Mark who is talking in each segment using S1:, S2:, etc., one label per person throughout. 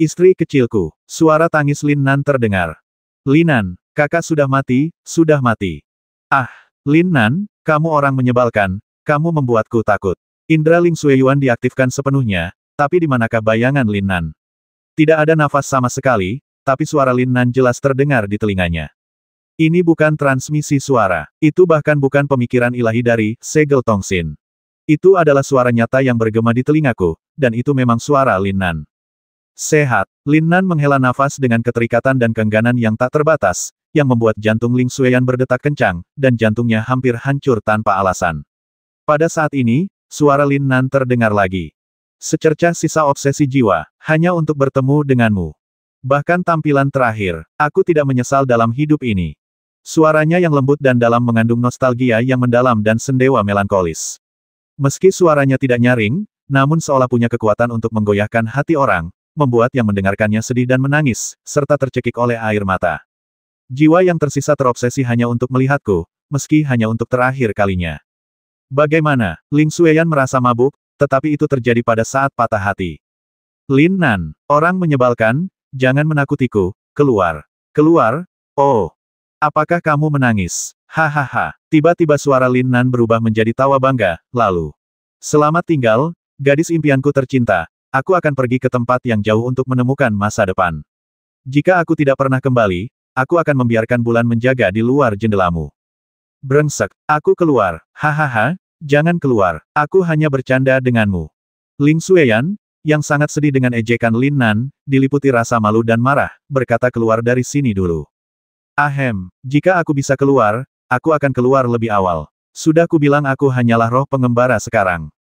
S1: Istri kecilku. Suara tangis Lin Nan terdengar. Lin Nan, kakak sudah mati, sudah mati. Ah, Lin Nan, kamu orang menyebalkan, kamu membuatku takut. Indra Ling Xueyuan diaktifkan sepenuhnya, tapi di manakah bayangan Lin Nan? Tidak ada nafas sama sekali, tapi suara Lin Nan jelas terdengar di telinganya. Ini bukan transmisi suara, itu bahkan bukan pemikiran ilahi dari Segel Tongsin. Itu adalah suara nyata yang bergema di telingaku, dan itu memang suara Lin Nan. Sehat, Lin Nan menghela nafas dengan keterikatan dan keengganan yang tak terbatas, yang membuat jantung Ling Xueyan berdetak kencang, dan jantungnya hampir hancur tanpa alasan. Pada saat ini, suara Lin Nan terdengar lagi. Secercah sisa obsesi jiwa, hanya untuk bertemu denganmu. Bahkan tampilan terakhir, aku tidak menyesal dalam hidup ini. Suaranya yang lembut dan dalam mengandung nostalgia yang mendalam dan sendewa melankolis. Meski suaranya tidak nyaring, namun seolah punya kekuatan untuk menggoyahkan hati orang, membuat yang mendengarkannya sedih dan menangis, serta tercekik oleh air mata. Jiwa yang tersisa terobsesi hanya untuk melihatku, meski hanya untuk terakhir kalinya. Bagaimana? Ling Xueyan merasa mabuk, tetapi itu terjadi pada saat patah hati. Lin Nan, orang menyebalkan, jangan menakutiku, keluar. Keluar? Oh. Apakah kamu menangis? Hahaha. Tiba-tiba suara Lin Nan berubah menjadi tawa bangga, lalu. Selamat tinggal, gadis impianku tercinta. Aku akan pergi ke tempat yang jauh untuk menemukan masa depan. Jika aku tidak pernah kembali, aku akan membiarkan bulan menjaga di luar jendelamu. Brengsek, aku keluar. Hahaha, jangan keluar. Aku hanya bercanda denganmu. Ling Xueyan, yang sangat sedih dengan ejekan Lin Nan, diliputi rasa malu dan marah, berkata keluar dari sini dulu. Ahem, jika aku bisa keluar, aku akan keluar lebih awal. Sudah kubilang aku hanyalah roh pengembara sekarang.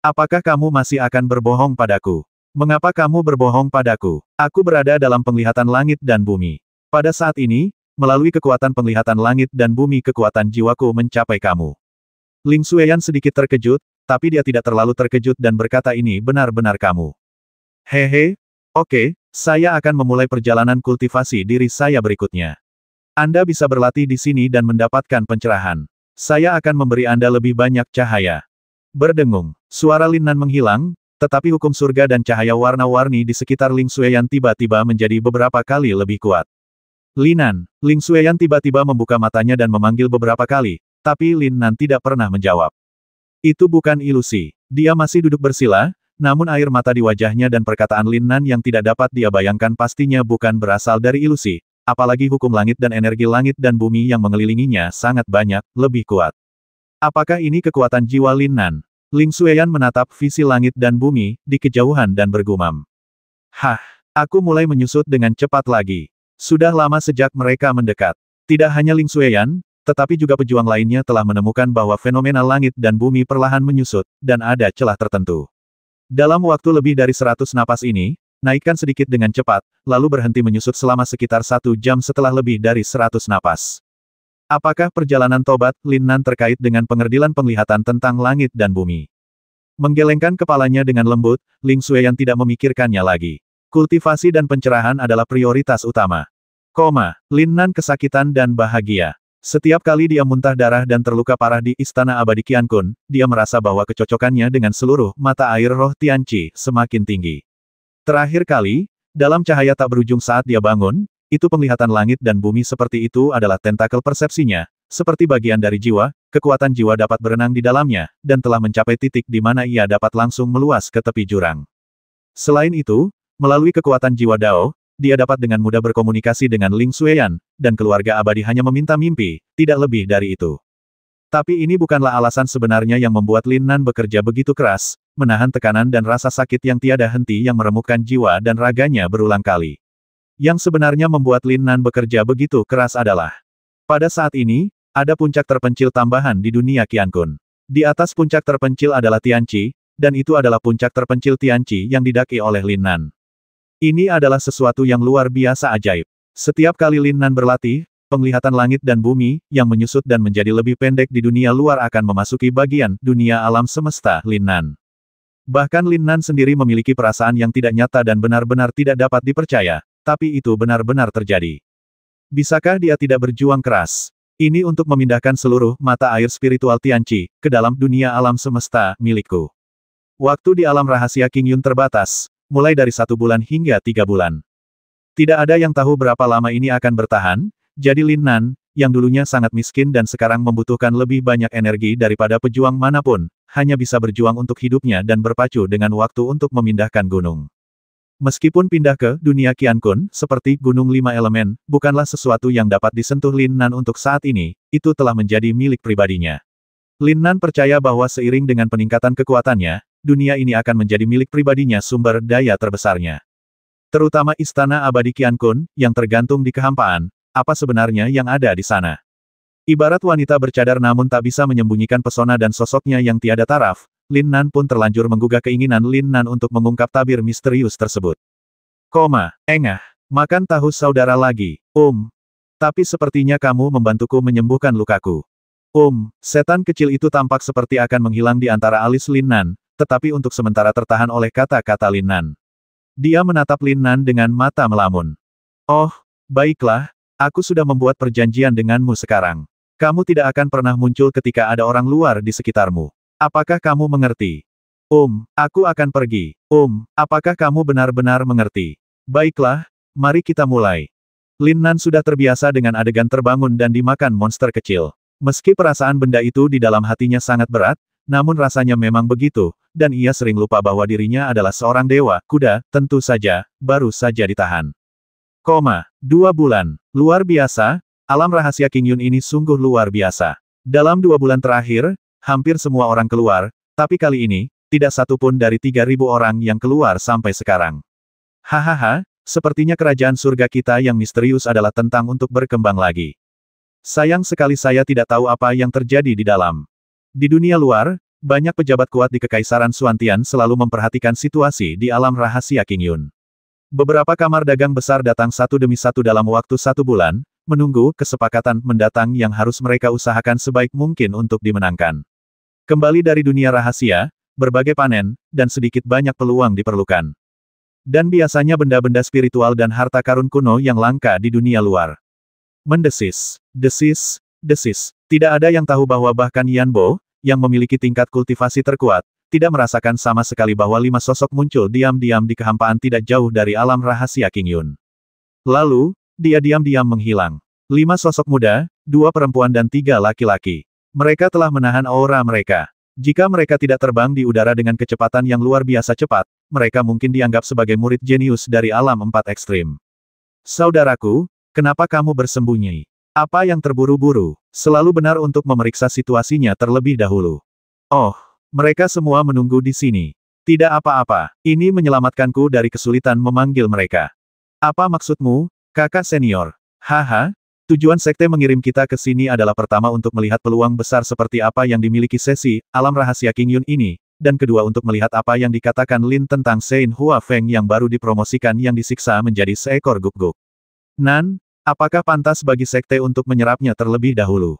S1: Apakah kamu masih akan berbohong padaku? Mengapa kamu berbohong padaku? Aku berada dalam penglihatan langit dan bumi. Pada saat ini, melalui kekuatan penglihatan langit dan bumi kekuatan jiwaku mencapai kamu. Ling Xueyan sedikit terkejut, tapi dia tidak terlalu terkejut dan berkata ini benar-benar kamu. Hehe, oke, saya akan memulai perjalanan kultivasi diri saya berikutnya. Anda bisa berlatih di sini dan mendapatkan pencerahan. Saya akan memberi Anda lebih banyak cahaya. Berdengung, suara Lin Nan menghilang, tetapi hukum surga dan cahaya warna-warni di sekitar Ling Xueyan tiba-tiba menjadi beberapa kali lebih kuat. Lin Nan, Ling Xueyan tiba-tiba membuka matanya dan memanggil beberapa kali, tapi Lin Nan tidak pernah menjawab. Itu bukan ilusi. Dia masih duduk bersila, namun air mata di wajahnya dan perkataan Lin Nan yang tidak dapat dia bayangkan pastinya bukan berasal dari ilusi, apalagi hukum langit dan energi langit dan bumi yang mengelilinginya sangat banyak, lebih kuat. Apakah ini kekuatan jiwa Lin Nan? Ling Xueyan menatap visi langit dan bumi, di kejauhan dan bergumam. Hah, aku mulai menyusut dengan cepat lagi. Sudah lama sejak mereka mendekat. Tidak hanya Ling Xueyan, tetapi juga pejuang lainnya telah menemukan bahwa fenomena langit dan bumi perlahan menyusut, dan ada celah tertentu. Dalam waktu lebih dari 100 napas ini, naikkan sedikit dengan cepat, lalu berhenti menyusut selama sekitar 1 jam setelah lebih dari 100 napas. Apakah perjalanan tobat Lin Nan terkait dengan pengerdilan penglihatan tentang langit dan bumi? Menggelengkan kepalanya dengan lembut, Ling Xueyan tidak memikirkannya lagi. Kultivasi dan pencerahan adalah prioritas utama. Lin Nan kesakitan dan bahagia. Setiap kali dia muntah darah dan terluka parah di Istana Abadi Qiankun, dia merasa bahwa kecocokannya dengan seluruh mata air roh Tianqi semakin tinggi. Terakhir kali, dalam cahaya tak berujung saat dia bangun, itu penglihatan langit dan bumi seperti itu adalah tentakel persepsinya, seperti bagian dari jiwa, kekuatan jiwa dapat berenang di dalamnya, dan telah mencapai titik di mana ia dapat langsung meluas ke tepi jurang. Selain itu, melalui kekuatan jiwa Dao, dia dapat dengan mudah berkomunikasi dengan Ling Xueyan, dan keluarga abadi hanya meminta mimpi, tidak lebih dari itu. Tapi ini bukanlah alasan sebenarnya yang membuat Lin Nan bekerja begitu keras, menahan tekanan dan rasa sakit yang tiada henti yang meremukkan jiwa dan raganya berulang kali. Yang sebenarnya membuat Lin Nan bekerja begitu keras adalah, pada saat ini, ada puncak terpencil tambahan di dunia Qiankun. Di atas puncak terpencil adalah Tianqi, dan itu adalah puncak terpencil Tianqi yang didaki oleh Lin Nan. Ini adalah sesuatu yang luar biasa ajaib. Setiap kali Lin Nan berlatih, penglihatan langit dan bumi, yang menyusut dan menjadi lebih pendek di dunia luar akan memasuki bagian dunia alam semesta Lin Nan. Bahkan Lin Nan sendiri memiliki perasaan yang tidak nyata dan benar-benar tidak dapat dipercaya, tapi itu benar-benar terjadi. Bisakah dia tidak berjuang keras? Ini untuk memindahkan seluruh mata air spiritual Tianqi ke dalam dunia alam semesta milikku. Waktu di alam rahasia Qingyun terbatas, mulai dari 1 bulan hingga 3 bulan. Tidak ada yang tahu berapa lama ini akan bertahan, jadi Lin Nan, yang dulunya sangat miskin dan sekarang membutuhkan lebih banyak energi daripada pejuang manapun, hanya bisa berjuang untuk hidupnya dan berpacu dengan waktu untuk memindahkan gunung. Meskipun pindah ke dunia Qiankun, seperti Gunung Lima Elemen, bukanlah sesuatu yang dapat disentuh Lin Nan untuk saat ini, itu telah menjadi milik pribadinya. Lin Nan percaya bahwa seiring dengan peningkatan kekuatannya, dunia ini akan menjadi milik pribadinya sumber daya terbesarnya. Terutama Istana Abadi Qiankun, yang tergantung di kehampaan, apa sebenarnya yang ada di sana. Ibarat wanita bercadar namun tak bisa menyembunyikan pesona dan sosoknya yang tiada taraf, Lin Nan pun terlanjur menggugah keinginan Lin Nan untuk mengungkap tabir misterius tersebut. Engah, makan tahu saudara lagi, Tapi sepertinya kamu membantuku menyembuhkan lukaku. Setan kecil itu tampak seperti akan menghilang di antara alis Lin Nan, tetapi untuk sementara tertahan oleh kata-kata Lin Nan. Dia menatap Lin Nan dengan mata melamun. Oh, baiklah, aku sudah membuat perjanjian denganmu sekarang. Kamu tidak akan pernah muncul ketika ada orang luar di sekitarmu. Apakah kamu mengerti? Aku akan pergi. Apakah kamu benar-benar mengerti? Baiklah, mari kita mulai. Lin Nan sudah terbiasa dengan adegan terbangun dan dimakan monster kecil. Meski perasaan benda itu di dalam hatinya sangat berat, namun rasanya memang begitu, dan ia sering lupa bahwa dirinya adalah seorang dewa, kuda, tentu saja, baru saja ditahan. 2 bulan. Luar biasa, alam rahasia King Yun ini sungguh luar biasa. Dalam 2 bulan terakhir, hampir semua orang keluar, tapi kali ini, tidak satu pun dari 3.000 orang yang keluar sampai sekarang. Hahaha, sepertinya kerajaan surga kita yang misterius adalah tentang untuk berkembang lagi. Sayang sekali saya tidak tahu apa yang terjadi di dalam. Di dunia luar, banyak pejabat kuat di Kekaisaran Suantian selalu memperhatikan situasi di alam rahasia King Yun. Beberapa kamar dagang besar datang satu demi satu dalam waktu 1 bulan, menunggu kesepakatan mendatang yang harus mereka usahakan sebaik mungkin untuk dimenangkan. Kembali dari dunia rahasia, berbagai panen, dan sedikit banyak peluang diperlukan. Dan biasanya benda-benda spiritual dan harta karun kuno yang langka di dunia luar. Mendesis, desis. Tidak ada yang tahu bahwa bahkan Yan Bo, yang memiliki tingkat kultivasi terkuat, tidak merasakan sama sekali bahwa 5 sosok muncul diam-diam di kehampaan tidak jauh dari alam rahasia King Yun. Lalu, dia diam-diam menghilang. 5 sosok muda, 2 perempuan dan 3 laki-laki. Mereka telah menahan aura mereka. Jika mereka tidak terbang di udara dengan kecepatan yang luar biasa cepat, mereka mungkin dianggap sebagai murid jenius dari alam 4 ekstrim. Saudaraku, kenapa kamu bersembunyi? Apa yang terburu-buru? Selalu benar untuk memeriksa situasinya terlebih dahulu. Oh, mereka semua menunggu di sini. Tidak apa-apa, ini menyelamatkanku dari kesulitan memanggil mereka. Apa maksudmu, kakak senior? Haha, tujuan sekte mengirim kita ke sini adalah pertama untuk melihat peluang besar seperti apa yang dimiliki sesi alam rahasia King Yun ini, dan kedua untuk melihat apa yang dikatakan Lin tentang Sein Hua Feng yang baru dipromosikan yang disiksa menjadi seekor guk-guk. Nan, apakah pantas bagi sekte untuk menyerapnya terlebih dahulu?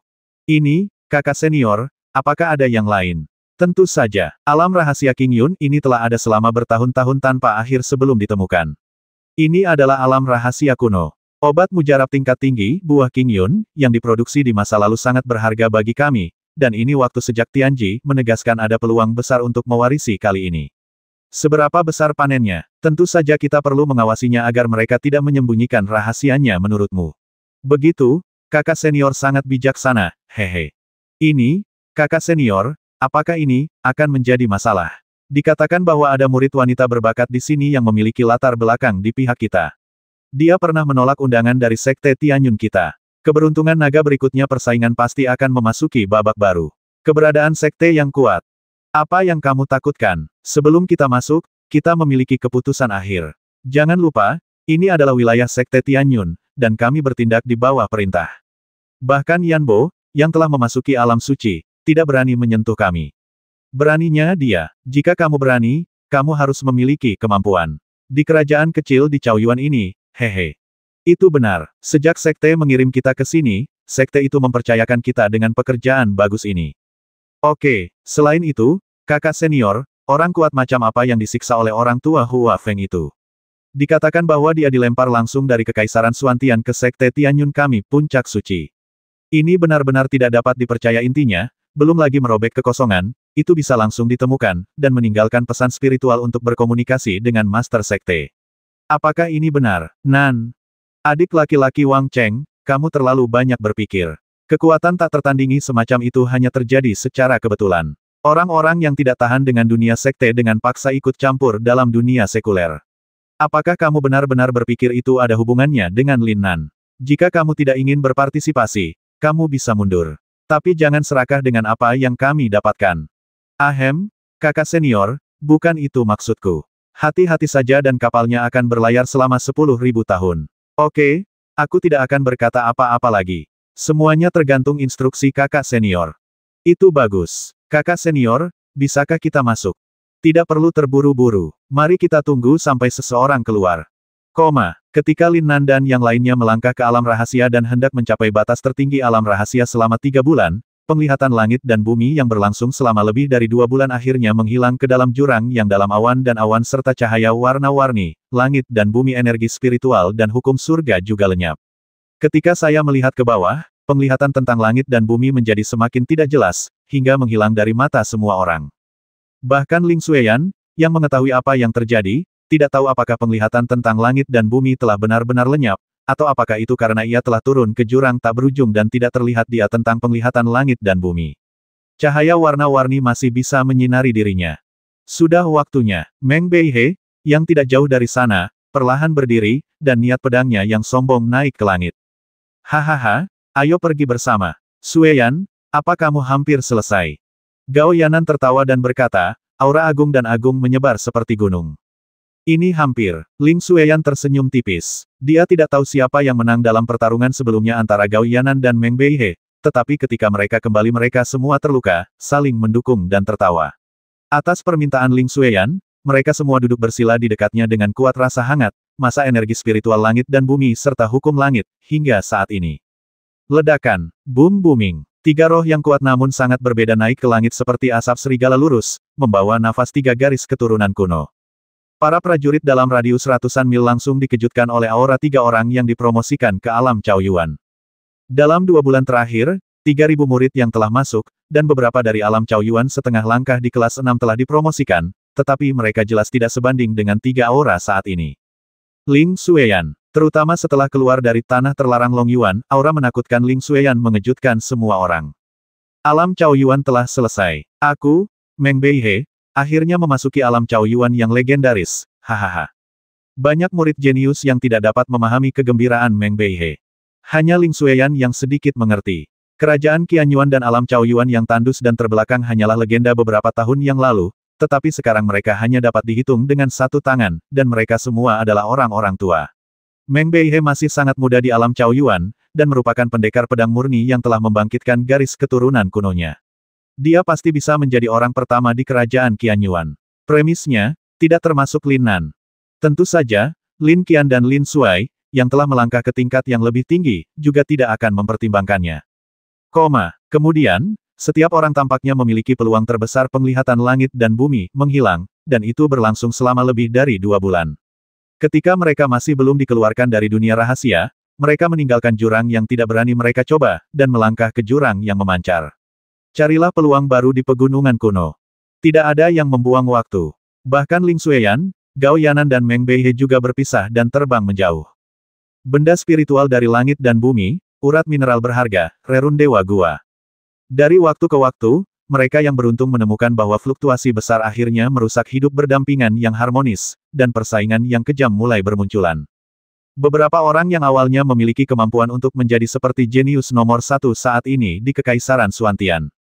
S1: Ini, kakak senior, apakah ada yang lain? Tentu saja, alam rahasia King Yun ini telah ada selama bertahun-tahun tanpa akhir sebelum ditemukan. Ini adalah alam rahasia kuno. Obat mujarab tingkat tinggi, buah King Yun, yang diproduksi di masa lalu sangat berharga bagi kami, dan ini waktu sejak Tianji menegaskan ada peluang besar untuk mewarisi kali ini. Seberapa besar panennya? Tentu saja kita perlu mengawasinya agar mereka tidak menyembunyikan rahasianya menurutmu. Begitu, kakak senior sangat bijaksana, hehe. Ini, kakak senior, apakah ini akan menjadi masalah? Dikatakan bahwa ada murid wanita berbakat di sini yang memiliki latar belakang di pihak kita. Dia pernah menolak undangan dari sekte Tianyun kita. Keberuntungan naga berikutnya persaingan pasti akan memasuki babak baru. Keberadaan sekte yang kuat. Apa yang kamu takutkan? Sebelum kita masuk, kita memiliki keputusan akhir. Jangan lupa, ini adalah wilayah sekte Tianyun, dan kami bertindak di bawah perintah. Bahkan Yan Bo, yang telah memasuki alam suci, tidak berani menyentuh kami. Beraninya dia, jika kamu berani, kamu harus memiliki kemampuan. Di kerajaan kecil di Chaoyuan ini, hehe. Itu benar, sejak sekte mengirim kita ke sini, sekte itu mempercayakan kita dengan pekerjaan bagus ini. Oke, selain itu, kakak senior, orang kuat macam apa yang disiksa oleh orang tua Hua Feng itu? Dikatakan bahwa dia dilempar langsung dari Kekaisaran Suantian ke sekte Tianyun kami puncak suci. Ini benar-benar tidak dapat dipercaya intinya, belum lagi merobek kekosongan, itu bisa langsung ditemukan, dan meninggalkan pesan spiritual untuk berkomunikasi dengan Master Sekte. Apakah ini benar, Nan? Adik laki-laki Wang Cheng, kamu terlalu banyak berpikir. Kekuatan tak tertandingi semacam itu hanya terjadi secara kebetulan. Orang-orang yang tidak tahan dengan dunia sekte dengan paksa ikut campur dalam dunia sekuler. Apakah kamu benar-benar berpikir itu ada hubungannya dengan Lin Nan? Jika kamu tidak ingin berpartisipasi, kamu bisa mundur. Tapi jangan serakah dengan apa yang kami dapatkan. Ahem, kakak senior, bukan itu maksudku. Hati-hati saja dan kapalnya akan berlayar selama 10.000 tahun. Oke, aku tidak akan berkata apa-apa lagi. Semuanya tergantung instruksi kakak senior. Itu bagus. Kakak senior, bisakah kita masuk? Tidak perlu terburu-buru. Mari kita tunggu sampai seseorang keluar. Ketika Lin Nan dan yang lainnya melangkah ke alam rahasia dan hendak mencapai batas tertinggi alam rahasia selama 3 bulan, penglihatan langit dan bumi yang berlangsung selama lebih dari 2 bulan akhirnya menghilang ke dalam jurang yang dalam awan dan awan serta cahaya warna-warni, langit dan bumi energi spiritual dan hukum surga juga lenyap. Ketika saya melihat ke bawah, penglihatan tentang langit dan bumi menjadi semakin tidak jelas, hingga menghilang dari mata semua orang. Bahkan Ling Xueyan, yang mengetahui apa yang terjadi, tidak tahu apakah penglihatan tentang langit dan bumi telah benar-benar lenyap, atau apakah itu karena ia telah turun ke jurang tak berujung dan tidak terlihat dia tentang penglihatan langit dan bumi. Cahaya warna-warni masih bisa menyinari dirinya. Sudah waktunya, Meng Beihe, yang tidak jauh dari sana, perlahan berdiri, dan niat pedangnya yang sombong naik ke langit. Hahaha, ayo pergi bersama. Xueyan, apa kamu hampir selesai? Gao Yanan tertawa dan berkata, aura agung dan agung menyebar seperti gunung. Ini hampir. Ling Xueyan tersenyum tipis. Dia tidak tahu siapa yang menang dalam pertarungan sebelumnya antara Gao Yanan dan Meng Beihe, tetapi ketika mereka kembali mereka semua terluka, saling mendukung dan tertawa. Atas permintaan Ling Xueyan, mereka semua duduk bersila di dekatnya dengan kuat rasa hangat, masa energi spiritual langit dan bumi serta hukum langit, hingga saat ini. Ledakan, boom-booming. 3 roh yang kuat namun sangat berbeda naik ke langit seperti asap serigala lurus, membawa nafas 3 garis keturunan kuno. Para prajurit dalam radius ratusan mil langsung dikejutkan oleh aura 3 orang yang dipromosikan ke alam Chaoyuan. Dalam 2 bulan terakhir, 3.000 murid yang telah masuk, dan beberapa dari alam Chaoyuan setengah langkah di kelas 6 telah dipromosikan, tetapi mereka jelas tidak sebanding dengan 3 aura saat ini. Ling Xueyan, terutama setelah keluar dari tanah terlarang Long Yuan, aura menakutkan Ling Xueyan mengejutkan semua orang. Alam Chaoyuan telah selesai. Aku, Meng Beihe, akhirnya memasuki alam Chaoyuan yang legendaris, hahaha. Banyak murid jenius yang tidak dapat memahami kegembiraan Meng Beihe. Hanya Ling Xueyan yang sedikit mengerti. Kerajaan Qianyuan dan alam Chaoyuan yang tandus dan terbelakang hanyalah legenda beberapa tahun yang lalu, tetapi sekarang mereka hanya dapat dihitung dengan 1 tangan, dan mereka semua adalah orang-orang tua. Meng Beihe masih sangat muda di alam Chaoyuan, dan merupakan pendekar pedang murni yang telah membangkitkan garis keturunan kunonya. Dia pasti bisa menjadi orang pertama di kerajaan Qianyuan. Premisnya, tidak termasuk Lin Nan. Tentu saja, Lin Qian dan Lin Suai, yang telah melangkah ke tingkat yang lebih tinggi, juga tidak akan mempertimbangkannya. Kemudian, setiap orang tampaknya memiliki peluang terbesar penglihatan langit dan bumi menghilang, dan itu berlangsung selama lebih dari 2 bulan. Ketika mereka masih belum dikeluarkan dari dunia rahasia, mereka meninggalkan jurang yang tidak berani mereka coba, dan melangkah ke jurang yang memancar. Carilah peluang baru di pegunungan kuno. Tidak ada yang membuang waktu. Bahkan Ling Xueyan, Gao Yanan dan Meng Beihe juga berpisah dan terbang menjauh. Benda spiritual dari langit dan bumi, urat mineral berharga, rerun dewa gua. Dari waktu ke waktu, mereka yang beruntung menemukan bahwa fluktuasi besar akhirnya merusak hidup berdampingan yang harmonis, dan persaingan yang kejam mulai bermunculan. Beberapa orang yang awalnya memiliki kemampuan untuk menjadi seperti jenius nomor 1 saat ini di Kekaisaran Suantian.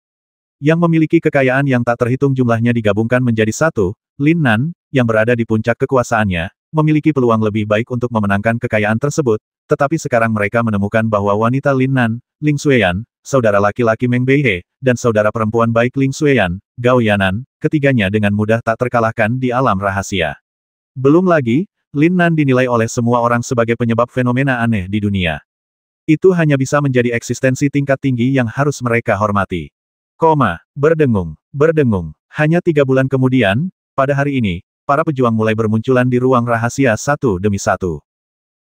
S1: Yang memiliki kekayaan yang tak terhitung jumlahnya digabungkan menjadi 1, Lin Nan, yang berada di puncak kekuasaannya, memiliki peluang lebih baik untuk memenangkan kekayaan tersebut, tetapi sekarang mereka menemukan bahwa wanita Lin Nan, Ling Xueyan, saudara laki-laki Meng Beihe, dan saudara perempuan baik Ling Xueyan, Gao Yanan, ketiganya dengan mudah tak terkalahkan di alam rahasia. Belum lagi, Lin Nan dinilai oleh semua orang sebagai penyebab fenomena aneh di dunia. Itu hanya bisa menjadi eksistensi tingkat tinggi yang harus mereka hormati. Berdengung. Hanya 3 bulan kemudian, pada hari ini, para pejuang mulai bermunculan di ruang rahasia satu demi satu.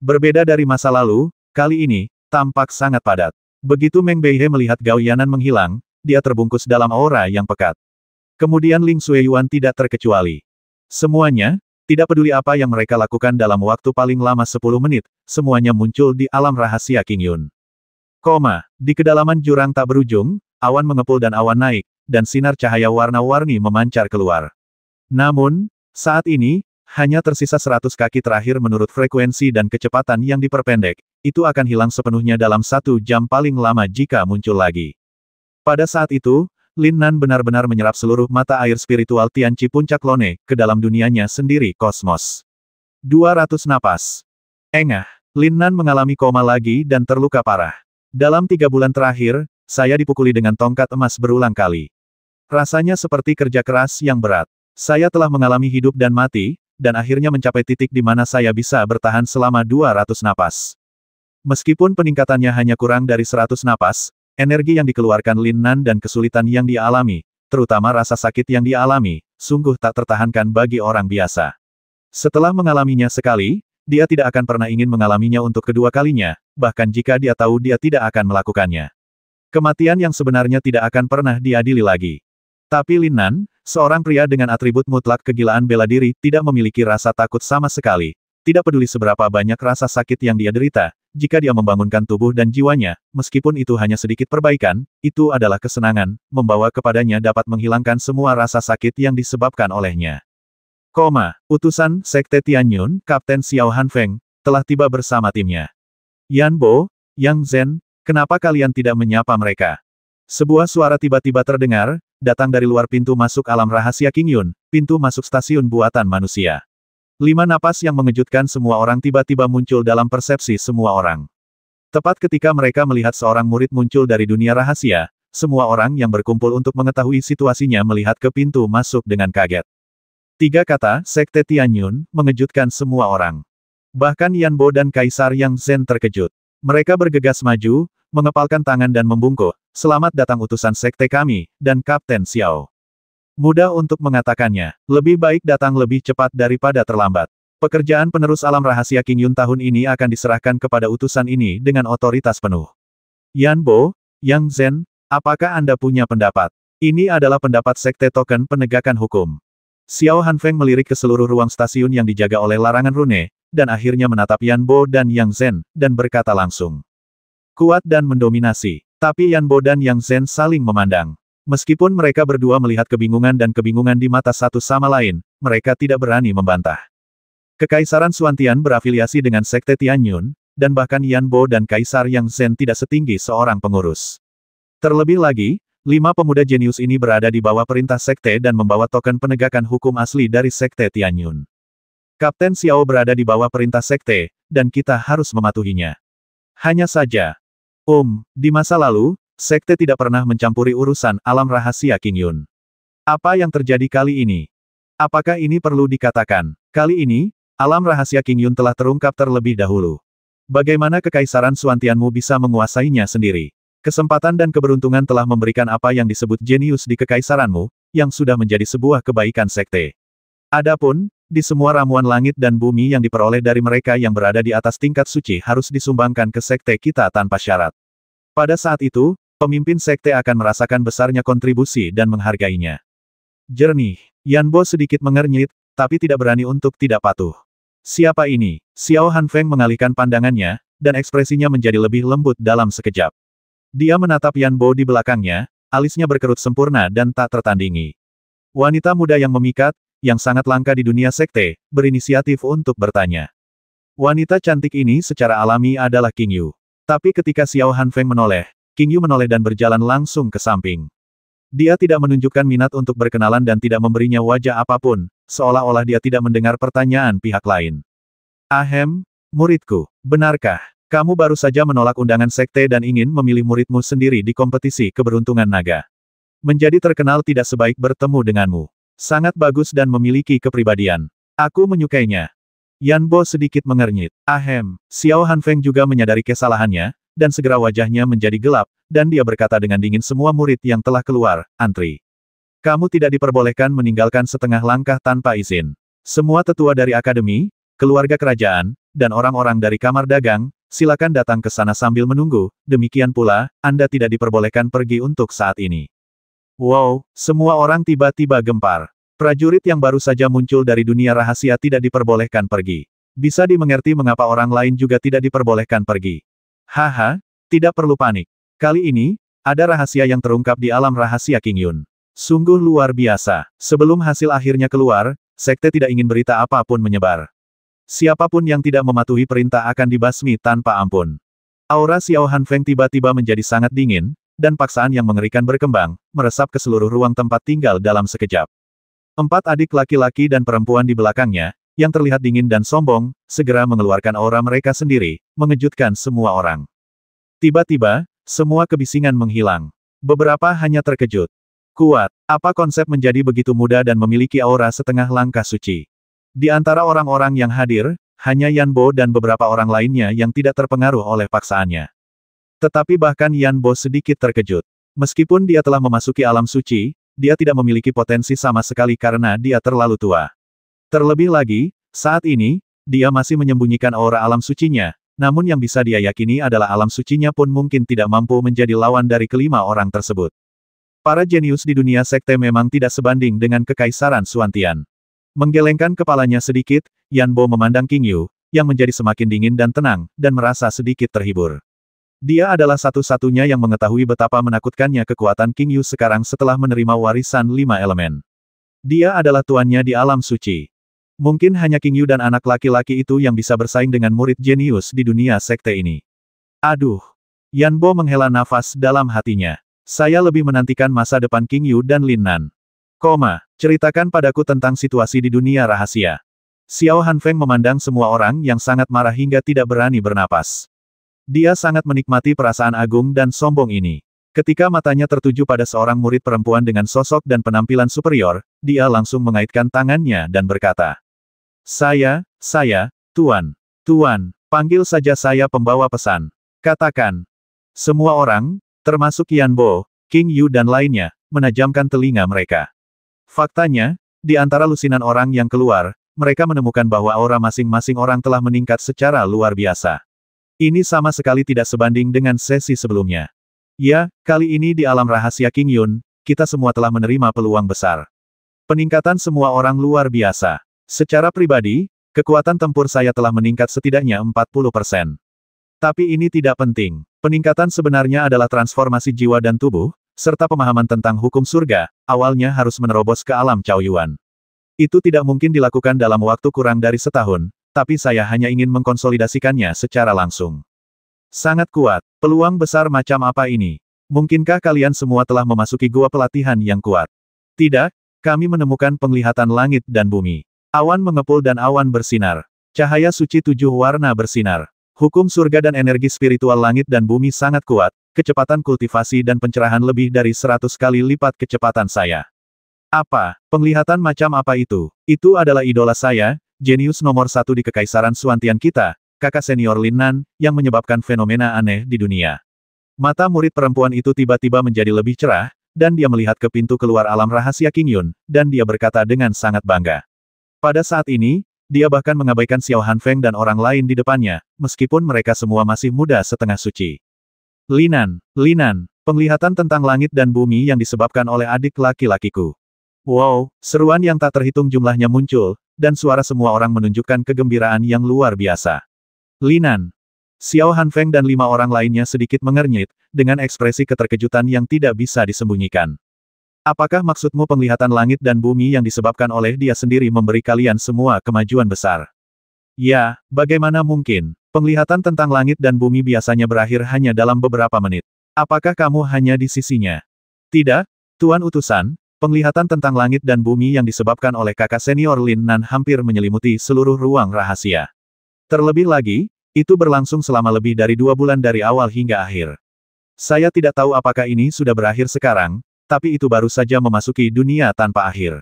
S1: Berbeda dari masa lalu, kali ini, tampak sangat padat. Begitu Meng Beihe melihat Gao Yanan menghilang, dia terbungkus dalam aura yang pekat. Kemudian Ling Xueyuan tidak terkecuali. Semuanya, tidak peduli apa yang mereka lakukan dalam waktu paling lama 10 menit, semuanya muncul di alam rahasia King Yun. Di kedalaman jurang tak berujung, awan mengepul dan awan naik, dan sinar cahaya warna-warni memancar keluar. Namun, saat ini, hanya tersisa 100 kaki terakhir menurut frekuensi dan kecepatan yang diperpendek, itu akan hilang sepenuhnya dalam 1 jam paling lama jika muncul lagi. Pada saat itu, Lin Nan benar-benar menyerap seluruh mata air spiritual Tianqi Puncak Lone, ke dalam dunianya sendiri kosmos. 200 napas. Engah, Lin Nan mengalami koma lagi dan terluka parah. Dalam 3 bulan terakhir, saya dipukuli dengan tongkat emas berulang kali. Rasanya seperti kerja keras yang berat. Saya telah mengalami hidup dan mati, dan akhirnya mencapai titik di mana saya bisa bertahan selama 200 napas. Meskipun peningkatannya hanya kurang dari 100 napas, energi yang dikeluarkan Lin Nan dan kesulitan yang dia alami, terutama rasa sakit yang dia alami, sungguh tak tertahankan bagi orang biasa. Setelah mengalaminya sekali, dia tidak akan pernah ingin mengalaminya untuk kedua kalinya, bahkan jika dia tahu dia tidak akan melakukannya. Kematian yang sebenarnya tidak akan pernah diadili lagi. Tapi Lin Nan, seorang pria dengan atribut mutlak kegilaan bela diri, tidak memiliki rasa takut sama sekali. Tidak peduli seberapa banyak rasa sakit yang dia derita, jika dia membangunkan tubuh dan jiwanya, meskipun itu hanya sedikit perbaikan, itu adalah kesenangan, membawa kepadanya dapat menghilangkan semua rasa sakit yang disebabkan olehnya. Utusan Sekte Tianyun, Kapten Xiao Hanfeng, telah tiba bersama timnya. Yan Bo, Yang Zhen, kenapa kalian tidak menyapa mereka? Sebuah suara tiba-tiba terdengar, datang dari luar pintu masuk alam rahasia King Yun, pintu masuk stasiun buatan manusia. 5 napas yang mengejutkan semua orang tiba-tiba muncul dalam persepsi semua orang. Tepat ketika mereka melihat seorang murid muncul dari dunia rahasia, semua orang yang berkumpul untuk mengetahui situasinya melihat ke pintu masuk dengan kaget. 3 kata, Sekte Tianyun, mengejutkan semua orang. Bahkan Yan Bo dan Kaisar Yang Zhen terkejut. Mereka bergegas maju, mengepalkan tangan dan membungkuk, "Selamat datang utusan sekte kami, dan Kapten Xiao." Mudah untuk mengatakannya, lebih baik datang lebih cepat daripada terlambat. Pekerjaan penerus alam rahasia King Yun tahun ini akan diserahkan kepada utusan ini dengan otoritas penuh. Yan Bo, Yang Zhen, apakah Anda punya pendapat? Ini adalah pendapat sekte token penegakan hukum. Xiao Hanfeng melirik ke seluruh ruang stasiun yang dijaga oleh larangan rune, dan akhirnya menatap Yan Bo dan Yang Zhen, dan berkata langsung. Kuat dan mendominasi. Tapi Yan Bo dan Yang Zhen saling memandang. Meskipun mereka berdua melihat kebingungan dan kebingungan di mata satu sama lain, mereka tidak berani membantah. Kekaisaran Xuantian berafiliasi dengan Sekte Tianyun, dan bahkan Yan Bo dan Kaisar Yang Zhen tidak setinggi seorang pengurus. Terlebih lagi, 5 pemuda jenius ini berada di bawah perintah sekte dan membawa token penegakan hukum asli dari Sekte Tianyun. Kapten Xiao berada di bawah perintah sekte, dan kita harus mematuhinya. Hanya saja, di masa lalu, sekte tidak pernah mencampuri urusan alam rahasia King Yun. Apa yang terjadi kali ini? Apakah ini perlu dikatakan? Kali ini, alam rahasia King Yun telah terungkap terlebih dahulu. Bagaimana kekaisaran Xuantianmu bisa menguasainya sendiri? Kesempatan dan keberuntungan telah memberikan apa yang disebut jenius di kekaisaranmu, yang sudah menjadi sebuah kebaikan sekte. Adapun, di semua ramuan langit dan bumi yang diperoleh dari mereka yang berada di atas tingkat suci harus disumbangkan ke sekte kita tanpa syarat. Pada saat itu, pemimpin sekte akan merasakan besarnya kontribusi dan menghargainya. Jernih, Yan Bo sedikit mengernyit, tapi tidak berani untuk tidak patuh. Siapa ini? Xiao Hanfeng mengalihkan pandangannya, dan ekspresinya menjadi lebih lembut dalam sekejap. Dia menatap Yan Bo di belakangnya, alisnya berkerut sempurna dan tak tertandingi. Wanita muda yang memikat, yang sangat langka di dunia sekte, berinisiatif untuk bertanya. Wanita cantik ini secara alami adalah King Yu. Tapi ketika Xiao Hanfeng menoleh, King Yu menoleh dan berjalan langsung ke samping. Dia tidak menunjukkan minat untuk berkenalan dan tidak memberinya wajah apapun, seolah-olah dia tidak mendengar pertanyaan pihak lain. Ahem, muridku, benarkah? Kamu baru saja menolak undangan sekte dan ingin memilih muridmu sendiri di kompetisi keberuntungan naga. Menjadi terkenal tidak sebaik bertemu denganmu. Sangat bagus dan memiliki kepribadian. Aku menyukainya. Yan Bo sedikit mengernyit. Ahem, Xiao Hanfeng juga menyadari kesalahannya, dan segera wajahnya menjadi gelap, dan dia berkata dengan dingin semua murid yang telah keluar, antri. Kamu tidak diperbolehkan meninggalkan setengah langkah tanpa izin. Semua tetua dari akademi, keluarga kerajaan, dan orang-orang dari kamar dagang, silakan datang ke sana sambil menunggu, demikian pula, Anda tidak diperbolehkan pergi untuk saat ini. Wow, semua orang tiba-tiba gempar. Prajurit yang baru saja muncul dari dunia rahasia tidak diperbolehkan pergi. Bisa dimengerti mengapa orang lain juga tidak diperbolehkan pergi. Haha, tidak perlu panik. Kali ini, ada rahasia yang terungkap di alam rahasia King Yun. Sungguh luar biasa. Sebelum hasil akhirnya keluar, sekte tidak ingin berita apapun menyebar. Siapapun yang tidak mematuhi perintah akan dibasmi tanpa ampun. Aura Xiao Hanfeng tiba-tiba menjadi sangat dingin, dan paksaan yang mengerikan berkembang, meresap ke seluruh ruang tempat tinggal dalam sekejap. 4 adik laki-laki dan perempuan di belakangnya, yang terlihat dingin dan sombong, segera mengeluarkan aura mereka sendiri, mengejutkan semua orang. Tiba-tiba, semua kebisingan menghilang. Beberapa hanya terkejut. Kuat, apa konsep menjadi begitu muda dan memiliki aura setengah langkah suci? Di antara orang-orang yang hadir, hanya Yan Bo dan beberapa orang lainnya yang tidak terpengaruh oleh paksaannya. Tetapi bahkan Yan Bo sedikit terkejut. Meskipun dia telah memasuki alam suci, dia tidak memiliki potensi sama sekali karena dia terlalu tua. Terlebih lagi, saat ini, dia masih menyembunyikan aura alam sucinya, namun yang bisa dia yakini adalah alam sucinya pun mungkin tidak mampu menjadi lawan dari kelima orang tersebut. Para jenius di dunia sekte memang tidak sebanding dengan kekaisaran Suantian. Menggelengkan kepalanya sedikit, Yan Bo memandang King Yu, yang menjadi semakin dingin dan tenang, dan merasa sedikit terhibur. Dia adalah satu-satunya yang mengetahui betapa menakutkannya kekuatan King Yu sekarang setelah menerima warisan 5 elemen. Dia adalah tuannya di alam suci. Mungkin hanya King Yu dan anak laki-laki itu yang bisa bersaing dengan murid jenius di dunia sekte ini. Aduh! Yan Bo menghela nafas dalam hatinya. Saya lebih menantikan masa depan King Yu dan Lin Nan. Ceritakan padaku tentang situasi di dunia rahasia. Xiao Hanfeng memandang semua orang yang sangat marah hingga tidak berani bernapas. Dia sangat menikmati perasaan agung dan sombong ini. Ketika matanya tertuju pada seorang murid perempuan dengan sosok dan penampilan superior, dia langsung mengaitkan tangannya dan berkata, Saya, Tuan. Tuan, panggil saja saya pembawa pesan. Katakan. Semua orang, termasuk Yan Bo, King Yu dan lainnya, menajamkan telinga mereka. Faktanya, di antara lusinan orang yang keluar, mereka menemukan bahwa aura masing-masing orang telah meningkat secara luar biasa. Ini sama sekali tidak sebanding dengan sesi sebelumnya. Ya, kali ini di alam rahasia King Yun, kita semua telah menerima peluang besar. Peningkatan semua orang luar biasa. Secara pribadi, kekuatan tempur saya telah meningkat setidaknya 40%. Tapi ini tidak penting. Peningkatan sebenarnya adalah transformasi jiwa dan tubuh, serta pemahaman tentang hukum surga, awalnya harus menerobos ke alam Chaoyuan. Itu tidak mungkin dilakukan dalam waktu kurang dari setahun, tapi saya hanya ingin mengkonsolidasikannya secara langsung. Sangat kuat. Peluang besar macam apa ini? Mungkinkah kalian semua telah memasuki gua pelatihan yang kuat? Tidak, kami menemukan penglihatan langit dan bumi. Awan mengepul dan awan bersinar. Cahaya suci 7 warna bersinar. Hukum surga dan energi spiritual langit dan bumi sangat kuat, kecepatan kultivasi dan pencerahan lebih dari 100 kali lipat kecepatan saya. Apa? Penglihatan macam apa itu? Itu adalah idola saya, jenius nomor 1 di kekaisaran Suantian kita, kakak senior Lin Nan, yang menyebabkan fenomena aneh di dunia. Mata murid perempuan itu tiba-tiba menjadi lebih cerah, dan dia melihat ke pintu keluar alam rahasia King Yun, dan dia berkata dengan sangat bangga. Pada saat ini, dia bahkan mengabaikan Xiao Hanfeng dan orang lain di depannya, meskipun mereka semua masih muda setengah suci. Lin Nan, penglihatan tentang langit dan bumi yang disebabkan oleh adik laki-lakiku. Wow, seruan yang tak terhitung jumlahnya muncul, dan suara semua orang menunjukkan kegembiraan yang luar biasa. Lin Nan, Xiao Hanfeng dan 5 orang lainnya sedikit mengernyit, dengan ekspresi keterkejutan yang tidak bisa disembunyikan. Apakah maksudmu penglihatan langit dan bumi yang disebabkan oleh dia sendiri memberi kalian semua kemajuan besar? Ya, bagaimana mungkin? Penglihatan tentang langit dan bumi biasanya berakhir hanya dalam beberapa menit. Apakah kamu hanya di sisinya? Tidak, Tuan Utusan, penglihatan tentang langit dan bumi yang disebabkan oleh kakak senior Lin Nan hampir menyelimuti seluruh ruang rahasia. Terlebih lagi, itu berlangsung selama lebih dari 2 bulan dari awal hingga akhir. Saya tidak tahu apakah ini sudah berakhir sekarang, tapi itu baru saja memasuki dunia tanpa akhir.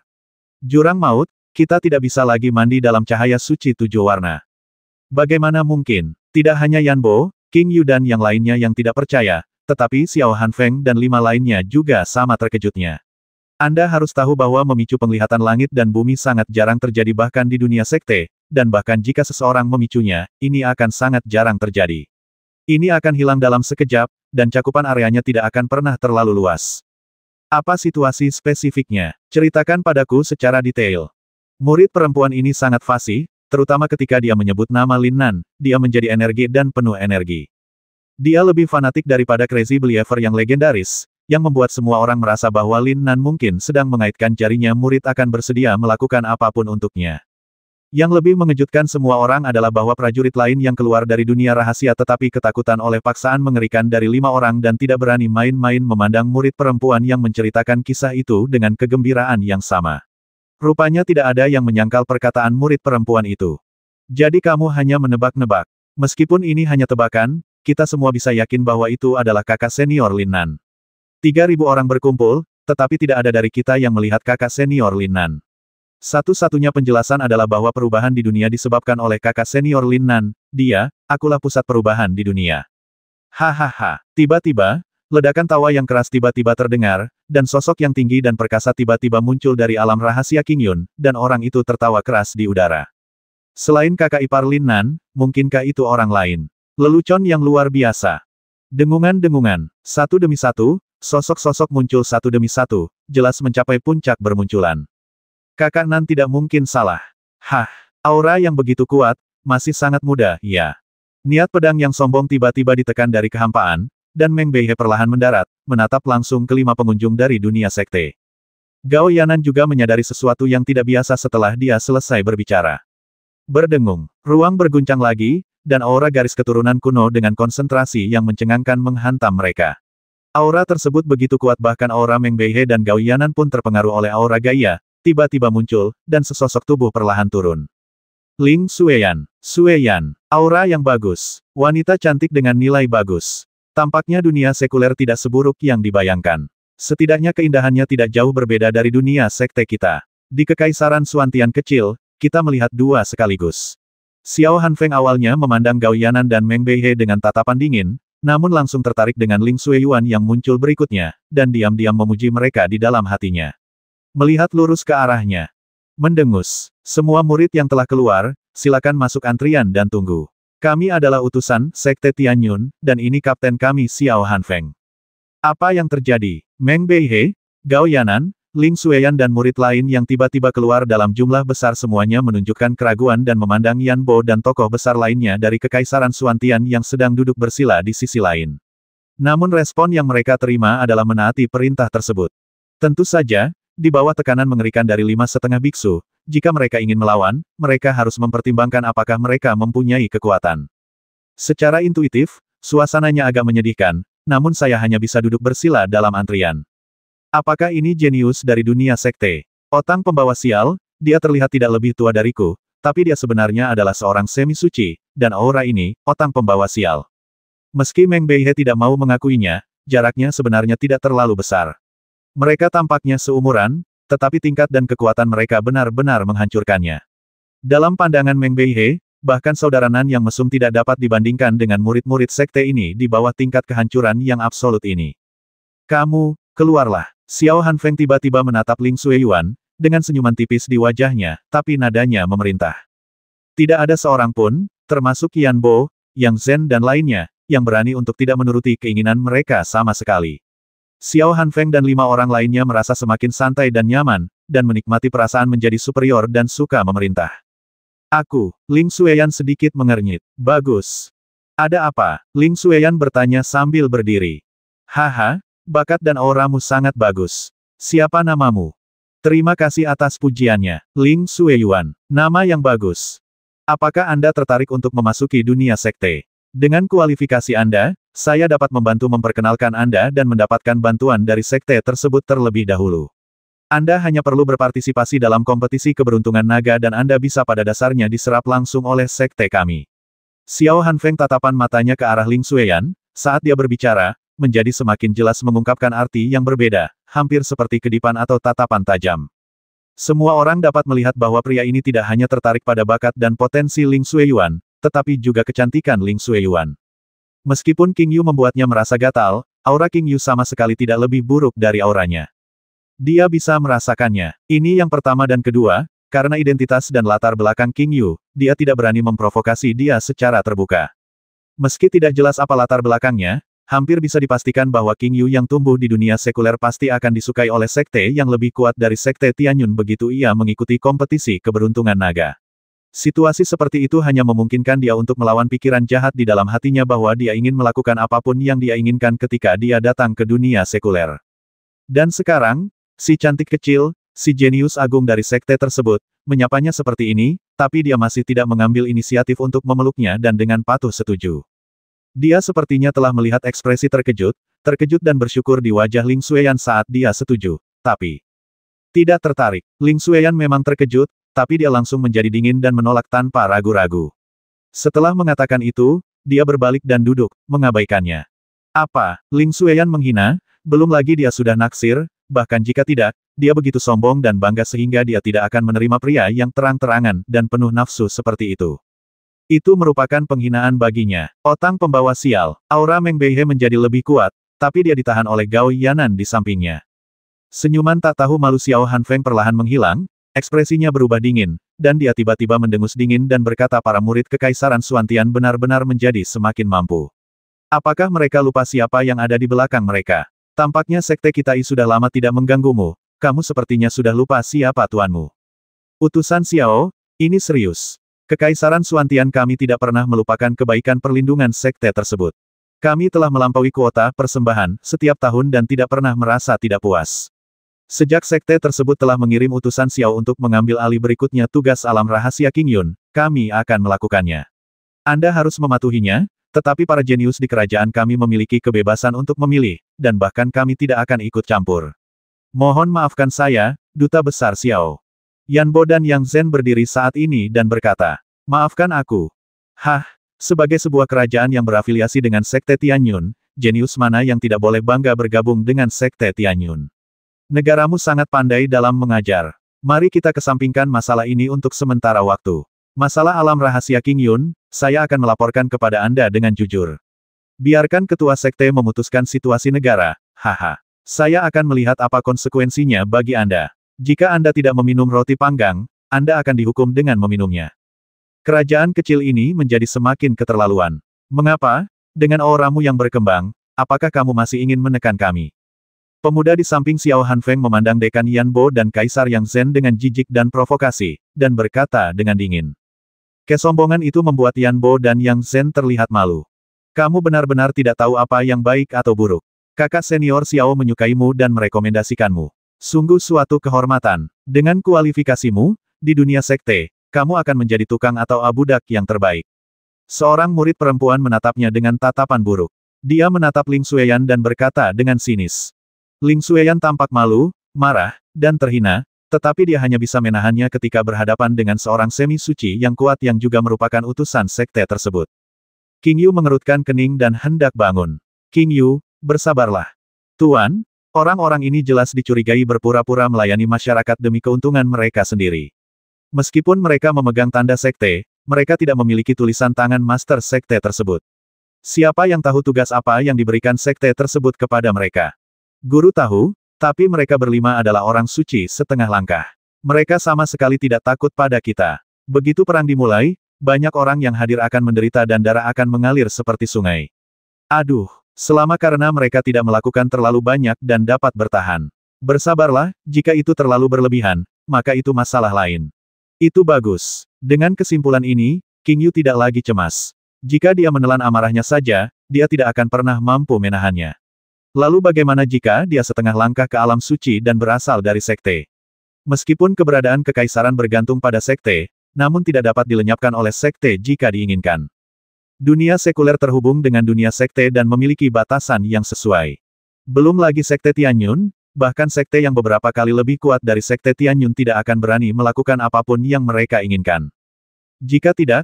S1: Jurang maut, kita tidak bisa lagi mandi dalam cahaya suci 7 warna. Bagaimana mungkin? Tidak hanya Yan Bo, King Yu dan yang lainnya yang tidak percaya, tetapi Xiao Hanfeng dan 5 lainnya juga sama terkejutnya. Anda harus tahu bahwa memicu penglihatan langit dan bumi sangat jarang terjadi bahkan di dunia sekte, dan bahkan jika seseorang memicunya, ini akan sangat jarang terjadi. Ini akan hilang dalam sekejap, dan cakupan areanya tidak akan pernah terlalu luas. Apa situasi spesifiknya? Ceritakan padaku secara detail. Murid perempuan ini sangat fasih, terutama ketika dia menyebut nama Lin Nan, dia menjadi energi dan penuh energi. Dia lebih fanatik daripada Crazy Believer yang legendaris, yang membuat semua orang merasa bahwa Lin Nan mungkin sedang mengaitkan jarinya murid akan bersedia melakukan apapun untuknya. Yang lebih mengejutkan semua orang adalah bahwa prajurit lain yang keluar dari dunia rahasia tetapi ketakutan oleh paksaan mengerikan dari 5 orang dan tidak berani main-main memandang murid perempuan yang menceritakan kisah itu dengan kegembiraan yang sama. Rupanya tidak ada yang menyangkal perkataan murid perempuan itu. Jadi kamu hanya menebak-nebak. Meskipun ini hanya tebakan, kita semua bisa yakin bahwa itu adalah kakak senior Lin Nan. 3.000 orang berkumpul, tetapi tidak ada dari kita yang melihat kakak senior Lin Nan. Satu-satunya penjelasan adalah bahwa perubahan di dunia disebabkan oleh kakak senior Lin Nan, akulah pusat perubahan di dunia. Hahaha. Tiba-tiba, ledakan tawa yang keras tiba-tiba terdengar, dan sosok yang tinggi dan perkasa tiba-tiba muncul dari alam rahasia King Yun, dan orang itu tertawa keras di udara. Selain kakak ipar Lin Nan, mungkinkah itu orang lain? Lelucon yang luar biasa. Dengungan-dengungan, satu demi satu, sosok-sosok muncul satu demi satu, jelas mencapai puncak bermunculan. Kakak Nan tidak mungkin salah. Hah, aura yang begitu kuat, masih sangat muda, ya. Niat pedang yang sombong tiba-tiba ditekan dari kehampaan, dan Meng Beihe perlahan mendarat, menatap langsung kelima pengunjung dari dunia sekte. Gao Yanan juga menyadari sesuatu yang tidak biasa setelah dia selesai berbicara. Berdengung, ruang berguncang lagi, dan aura garis keturunan kuno dengan konsentrasi yang mencengangkan menghantam mereka. Aura tersebut begitu kuat bahkan aura Meng Beihe dan Gao Yanan pun terpengaruh oleh aura Gaia, tiba-tiba muncul, dan sesosok tubuh perlahan turun. Ling Xueyan. Xueyan. Aura yang bagus. Wanita cantik dengan nilai bagus. Tampaknya dunia sekuler tidak seburuk yang dibayangkan. Setidaknya keindahannya tidak jauh berbeda dari dunia sekte kita. Di Kekaisaran Suantian kecil, kita melihat dua sekaligus. Xiao Hanfeng awalnya memandang Gao Yanan dan Meng Beihe dengan tatapan dingin, namun langsung tertarik dengan Ling Xueyuan yang muncul berikutnya, dan diam-diam memuji mereka di dalam hatinya. Melihat lurus ke arahnya. Mendengus. Semua murid yang telah keluar, silakan masuk antrian dan tunggu. Kami adalah utusan Sekte Tianyun, dan ini kapten kami Xiao Hanfeng. Apa yang terjadi? Meng Beihe, Gao Yanan, Ling Xueyan dan murid lain yang tiba-tiba keluar dalam jumlah besar semuanya menunjukkan keraguan dan memandang Yan Bo dan tokoh besar lainnya dari Kekaisaran Suantian yang sedang duduk bersila di sisi lain. Namun respon yang mereka terima adalah menaati perintah tersebut. Tentu saja, di bawah tekanan mengerikan dari 5,5 biksu, jika mereka ingin melawan, mereka harus mempertimbangkan apakah mereka mempunyai kekuatan. Secara intuitif, suasananya agak menyedihkan, namun saya hanya bisa duduk bersila dalam antrian. Apakah ini jenius dari dunia sekte? Otang pembawa sial, dia terlihat tidak lebih tua dariku, tapi dia sebenarnya adalah seorang semi-suci, dan aura ini, otang pembawa sial. Meski Meng Beihe tidak mau mengakuinya, jaraknya sebenarnya tidak terlalu besar. Mereka tampaknya seumuran, tetapi tingkat dan kekuatan mereka benar-benar menghancurkannya. Dalam pandangan Meng Beihe, bahkan saudara Nan yang mesum tidak dapat dibandingkan dengan murid-murid sekte ini di bawah tingkat kehancuran yang absolut ini. Kamu, keluarlah. Xiao Hanfeng tiba-tiba menatap Ling Xueyuan, dengan senyuman tipis di wajahnya, tapi nadanya memerintah. Tidak ada seorang pun, termasuk Yan Bo, Yang Zhen dan lainnya, yang berani untuk tidak menuruti keinginan mereka sama sekali. Xiao Hanfeng dan 5 orang lainnya merasa semakin santai dan nyaman, dan menikmati perasaan menjadi superior dan suka memerintah. Aku, Ling Xueyan sedikit mengernyit. Bagus. Ada apa? Ling Xueyan bertanya sambil berdiri. Haha, bakat dan auramu sangat bagus. Siapa namamu? Terima kasih atas pujiannya, Ling Xueyuan. Nama yang bagus. Apakah Anda tertarik untuk memasuki dunia sekte? Dengan kualifikasi Anda, saya dapat membantu memperkenalkan Anda dan mendapatkan bantuan dari sekte tersebut terlebih dahulu. Anda hanya perlu berpartisipasi dalam kompetisi keberuntungan naga dan Anda bisa pada dasarnya diserap langsung oleh sekte kami. Xiao Hanfeng tatapan matanya ke arah Ling Xueyan, saat dia berbicara, menjadi semakin jelas mengungkapkan arti yang berbeda, hampir seperti kedipan atau tatapan tajam. Semua orang dapat melihat bahwa pria ini tidak hanya tertarik pada bakat dan potensi Ling Xueyuan, tetapi juga kecantikan Ling Xueyuan. Meskipun King Yu membuatnya merasa gatal, aura King Yu sama sekali tidak lebih buruk dari auranya. Dia bisa merasakannya. Ini yang pertama dan kedua, karena identitas dan latar belakang King Yu, dia tidak berani memprovokasi dia secara terbuka. Meski tidak jelas apa latar belakangnya, hampir bisa dipastikan bahwa King Yu yang tumbuh di dunia sekuler pasti akan disukai oleh sekte yang lebih kuat dari sekte Tianyun begitu ia mengikuti kompetisi keberuntungan naga. Situasi seperti itu hanya memungkinkan dia untuk melawan pikiran jahat di dalam hatinya bahwa dia ingin melakukan apapun yang dia inginkan ketika dia datang ke dunia sekuler. Dan sekarang, si cantik kecil, si jenius agung dari sekte tersebut, menyapanya seperti ini, tapi dia masih tidak mengambil inisiatif untuk memeluknya dan dengan patuh setuju. Dia sepertinya telah melihat ekspresi terkejut dan bersyukur di wajah Ling Xueyan saat dia setuju, tapi tidak tertarik. Ling Xueyan memang terkejut, tapi dia langsung menjadi dingin dan menolak tanpa ragu-ragu. Setelah mengatakan itu, dia berbalik dan duduk, mengabaikannya. Apa? Ling Xueyan menghina? Belum lagi dia sudah naksir, bahkan jika tidak, dia begitu sombong dan bangga sehingga dia tidak akan menerima pria yang terang-terangan dan penuh nafsu seperti itu. Itu merupakan penghinaan baginya. Otang pembawa sial, aura Meng Beihe menjadi lebih kuat, tapi dia ditahan oleh Gao Yanan di sampingnya. Senyuman tak tahu malu Xiao Hanfeng perlahan menghilang, ekspresinya berubah dingin, dan dia tiba-tiba mendengus dingin dan berkata para murid Kekaisaran Xuantian benar-benar menjadi semakin mampu. Apakah mereka lupa siapa yang ada di belakang mereka? Tampaknya sekte kita sudah lama tidak mengganggumu, kamu sepertinya sudah lupa siapa tuanmu. Utusan Xiao, ini serius. Kekaisaran Xuantian kami tidak pernah melupakan kebaikan perlindungan sekte tersebut. Kami telah melampaui kuota persembahan setiap tahun dan tidak pernah merasa tidak puas. Sejak sekte tersebut telah mengirim utusan Xiao untuk mengambil alih berikutnya tugas alam rahasia King Yun, kami akan melakukannya. Anda harus mematuhinya, tetapi para jenius di kerajaan kami memiliki kebebasan untuk memilih, dan bahkan kami tidak akan ikut campur. Mohon maafkan saya, Duta Besar Xiao. Yanbo dan Yang Zhen berdiri saat ini dan berkata, maafkan aku. Hah, sebagai sebuah kerajaan yang berafiliasi dengan sekte Tianyun, jenius mana yang tidak boleh bangga bergabung dengan sekte Tianyun? Negaramu sangat pandai dalam mengajar. Mari kita kesampingkan masalah ini untuk sementara waktu. Masalah alam rahasia King Yun, saya akan melaporkan kepada Anda dengan jujur. Biarkan ketua sekte memutuskan situasi negara, haha. Saya akan melihat apa konsekuensinya bagi Anda. Jika Anda tidak meminum roti panggang, Anda akan dihukum dengan meminumnya. Kerajaan kecil ini menjadi semakin keterlaluan. Mengapa? Dengan auramu yang berkembang, apakah kamu masih ingin menekan kami? Pemuda di samping Xiao Hanfeng memandang Dekan Yanbo dan Kaisar Yang Zhen dengan jijik dan provokasi, dan berkata dengan dingin. Kesombongan itu membuat Yanbo dan Yang Zhen terlihat malu. Kamu benar-benar tidak tahu apa yang baik atau buruk. Kakak senior Xiao menyukaimu dan merekomendasikanmu. Sungguh suatu kehormatan. Dengan kualifikasimu, di dunia sekte, kamu akan menjadi tukang atau budak yang terbaik. Seorang murid perempuan menatapnya dengan tatapan buruk. Dia menatap Ling Xueyan dan berkata dengan sinis. Ling Xueyan tampak malu, marah, dan terhina, tetapi dia hanya bisa menahannya ketika berhadapan dengan seorang semi-suci yang kuat yang juga merupakan utusan sekte tersebut. King Yu mengerutkan kening dan hendak bangun. King Yu, bersabarlah. Tuan, orang-orang ini jelas dicurigai berpura-pura melayani masyarakat demi keuntungan mereka sendiri. Meskipun mereka memegang tanda sekte, mereka tidak memiliki tulisan tangan master sekte tersebut. Siapa yang tahu tugas apa yang diberikan sekte tersebut kepada mereka? Guru tahu, tapi mereka berlima adalah orang suci setengah langkah. Mereka sama sekali tidak takut pada kita. Begitu perang dimulai, banyak orang yang hadir akan menderita dan darah akan mengalir seperti sungai. Aduh, selama karena mereka tidak melakukan terlalu banyak dan dapat bertahan. Bersabarlah, jika itu terlalu berlebihan, maka itu masalah lain. Itu bagus. Dengan kesimpulan ini, King Yu tidak lagi cemas. Jika dia menelan amarahnya saja, dia tidak akan pernah mampu menahannya. Lalu bagaimana jika dia setengah langkah ke alam suci dan berasal dari sekte? Meskipun keberadaan kekaisaran bergantung pada sekte, namun tidak dapat dilenyapkan oleh sekte jika diinginkan. Dunia sekuler terhubung dengan dunia sekte dan memiliki batasan yang sesuai. Belum lagi sekte Tianyun, bahkan sekte yang beberapa kali lebih kuat dari sekte Tianyun tidak akan berani melakukan apapun yang mereka inginkan. Jika tidak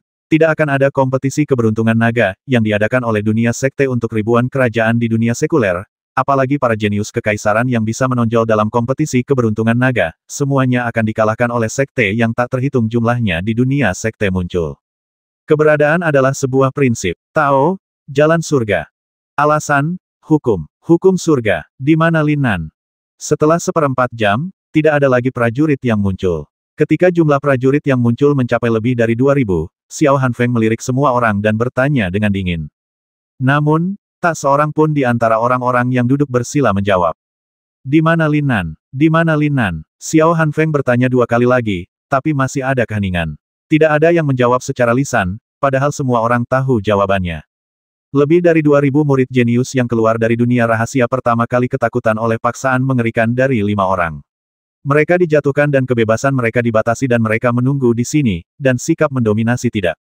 S1: akan ada kompetisi keberuntungan naga yang diadakan oleh dunia sekte untuk ribuan kerajaan di dunia sekuler. Apalagi para jenius kekaisaran yang bisa menonjol dalam kompetisi keberuntungan naga, semuanya akan dikalahkan oleh sekte yang tak terhitung jumlahnya di dunia sekte muncul. Keberadaan adalah sebuah prinsip. Tao, jalan surga. Alasan, hukum. Hukum surga. Di mana Lin Nan? Setelah 1/4 jam, tidak ada lagi prajurit yang muncul. Ketika jumlah prajurit yang muncul mencapai lebih dari 2000, Xiao Hanfeng melirik semua orang dan bertanya dengan dingin. Namun, Tak seorang pun di antara orang-orang yang duduk bersila menjawab. Di mana Lin Nan? Di mana Lin Nan? Xiao Hanfeng bertanya 2 kali lagi, tapi masih ada keheningan. Tidak ada yang menjawab secara lisan, padahal semua orang tahu jawabannya. Lebih dari 2000 murid jenius yang keluar dari dunia rahasia pertama kali ketakutan oleh paksaan mengerikan dari 5 orang. Mereka dijatuhkan dan kebebasan mereka dibatasi dan mereka menunggu di sini, dan sikap mendominasi tidak.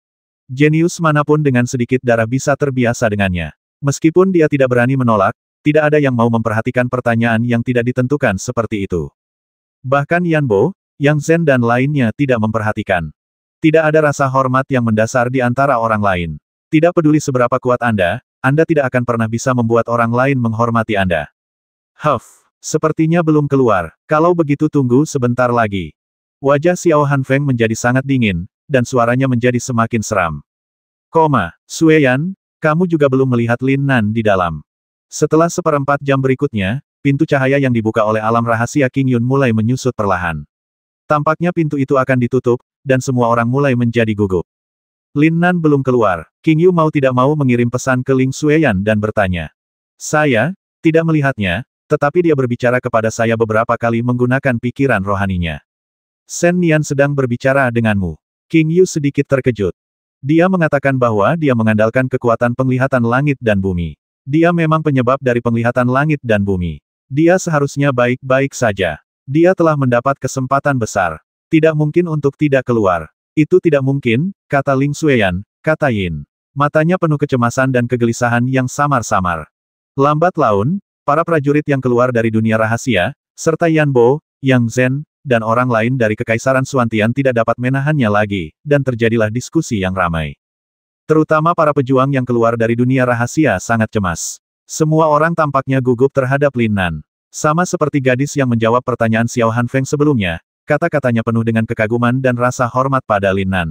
S1: Jenius manapun dengan sedikit darah bisa terbiasa dengannya. Meskipun dia tidak berani menolak, tidak ada yang mau memperhatikan pertanyaan yang tidak ditentukan seperti itu. Bahkan Yan Bo, Yang Zhen dan lainnya tidak memperhatikan. Tidak ada rasa hormat yang mendasar di antara orang lain. Tidak peduli seberapa kuat Anda tidak akan pernah bisa membuat orang lain menghormati Anda. Sepertinya belum keluar. Kalau begitu tunggu sebentar lagi. Wajah Xiao Hanfeng menjadi sangat dingin, dan suaranya menjadi semakin seram. Sui Yan, kamu juga belum melihat Lin Nan di dalam. Setelah 1/4 jam berikutnya, pintu cahaya yang dibuka oleh alam rahasia King Yun mulai menyusut perlahan. Tampaknya pintu itu akan ditutup, dan semua orang mulai menjadi gugup. Lin Nan belum keluar. King Yu mau tidak mau mengirim pesan ke Ling Xueyan dan bertanya. Saya tidak melihatnya, tetapi dia berbicara kepada saya beberapa kali menggunakan pikiran rohaninya. Shen Nian sedang berbicara denganmu. King Yu sedikit terkejut. Dia mengatakan bahwa dia mengandalkan kekuatan penglihatan langit dan bumi. Dia memang penyebab dari penglihatan langit dan bumi. Dia seharusnya baik-baik saja. Dia telah mendapat kesempatan besar. Tidak mungkin untuk tidak keluar. Itu tidak mungkin, kata Ling Xueyan, kata Yin. Matanya penuh kecemasan dan kegelisahan yang samar-samar. Lambat laun, para prajurit yang keluar dari dunia rahasia, serta Yan Bo, Yang Zhen, dan orang lain dari Kekaisaran Suantian tidak dapat menahannya lagi, dan terjadilah diskusi yang ramai. Terutama para pejuang yang keluar dari dunia rahasia sangat cemas. Semua orang tampaknya gugup terhadap Lin Nan. Sama seperti gadis yang menjawab pertanyaan Xiao Hanfeng sebelumnya, kata-katanya penuh dengan kekaguman dan rasa hormat pada Lin Nan.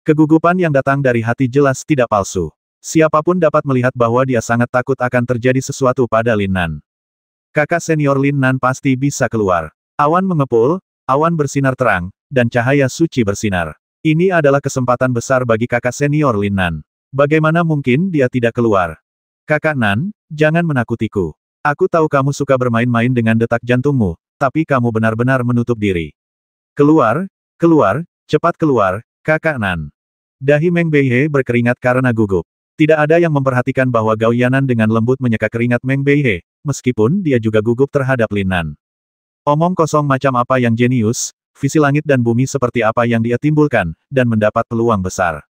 S1: Kegugupan yang datang dari hati jelas tidak palsu. Siapapun dapat melihat bahwa dia sangat takut akan terjadi sesuatu pada Lin Nan. Kakak senior Lin Nan pasti bisa keluar. Awan mengepul, awan bersinar terang, dan cahaya suci bersinar. Ini adalah kesempatan besar bagi kakak senior Lin Nan. Bagaimana mungkin dia tidak keluar? Kakak Nan, jangan menakutiku. Aku tahu kamu suka bermain-main dengan detak jantungmu, tapi kamu benar-benar menutup diri. Keluar, keluar, cepat keluar, kakak Nan. Dahi Meng Beihe berkeringat karena gugup. Tidak ada yang memperhatikan bahwa Gao Yanan dengan lembut menyeka keringat Meng Beihe, meskipun dia juga gugup terhadap Lin Nan. Omong kosong macam apa yang jenius, visi langit dan bumi seperti apa yang dia timbulkan, dan mendapat peluang besar.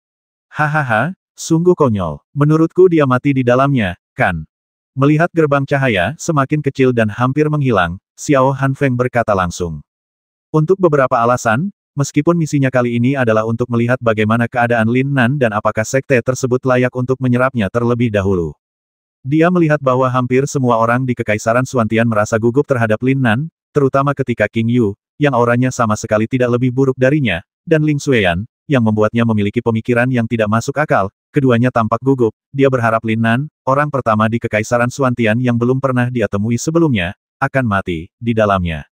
S1: Hahaha, sungguh konyol. Menurutku dia mati di dalamnya, kan? Melihat gerbang cahaya, semakin kecil dan hampir menghilang, Xiao Hanfeng berkata langsung. Untuk beberapa alasan, meskipun misinya kali ini adalah untuk melihat bagaimana keadaan Lin Nan dan apakah sekte tersebut layak untuk menyerapnya terlebih dahulu. Dia melihat bahwa hampir semua orang di Kekaisaran Suantian merasa gugup terhadap Lin Nan, terutama ketika King Yu, yang auranya sama sekali tidak lebih buruk darinya, dan Ling Xueyan, yang membuatnya memiliki pemikiran yang tidak masuk akal, keduanya tampak gugup. Dia berharap Lin Nan, orang pertama di Kekaisaran Suantian yang belum pernah dia temui sebelumnya, akan mati di dalamnya.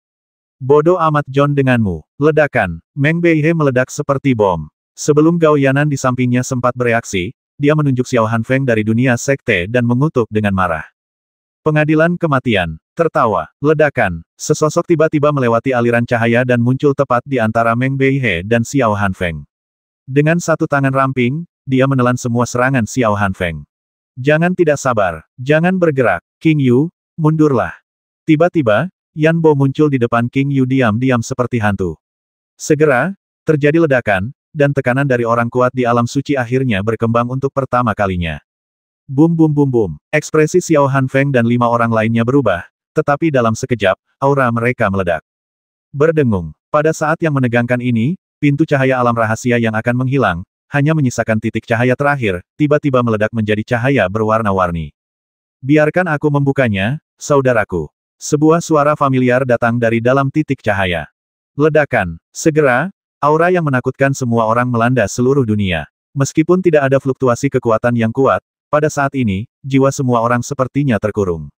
S1: Bodoh amat John denganmu. Ledakan. Meng Beihe meledak seperti bom. Sebelum Gao Yanan di sampingnya sempat bereaksi, dia menunjuk Xiao Hanfeng dari dunia sekte dan mengutuk dengan marah. Pengadilan kematian. Tertawa. Ledakan. Sesosok tiba-tiba melewati aliran cahaya dan muncul tepat di antara Meng Beihe dan Xiao Hanfeng. Dengan satu tangan ramping, dia menelan semua serangan Xiao Hanfeng. Jangan tidak sabar. Jangan bergerak. King Yu, mundurlah. Tiba-tiba, Yan Bo muncul di depan King Yu diam-diam seperti hantu. Segera, terjadi ledakan, dan tekanan dari orang kuat di alam suci akhirnya berkembang untuk pertama kalinya. Bum bum bum bum. Ekspresi Xiao Hanfeng dan 5 orang lainnya berubah, tetapi dalam sekejap, aura mereka meledak. Berdengung. Pada saat yang menegangkan ini, pintu cahaya alam rahasia yang akan menghilang, hanya menyisakan titik cahaya terakhir, tiba-tiba meledak menjadi cahaya berwarna-warni. Biarkan aku membukanya, saudaraku. Sebuah suara familiar datang dari dalam titik cahaya. Ledakan. Segera, aura yang menakutkan semua orang melanda seluruh dunia. Meskipun tidak ada fluktuasi kekuatan yang kuat, pada saat ini, jiwa semua orang sepertinya terkurung.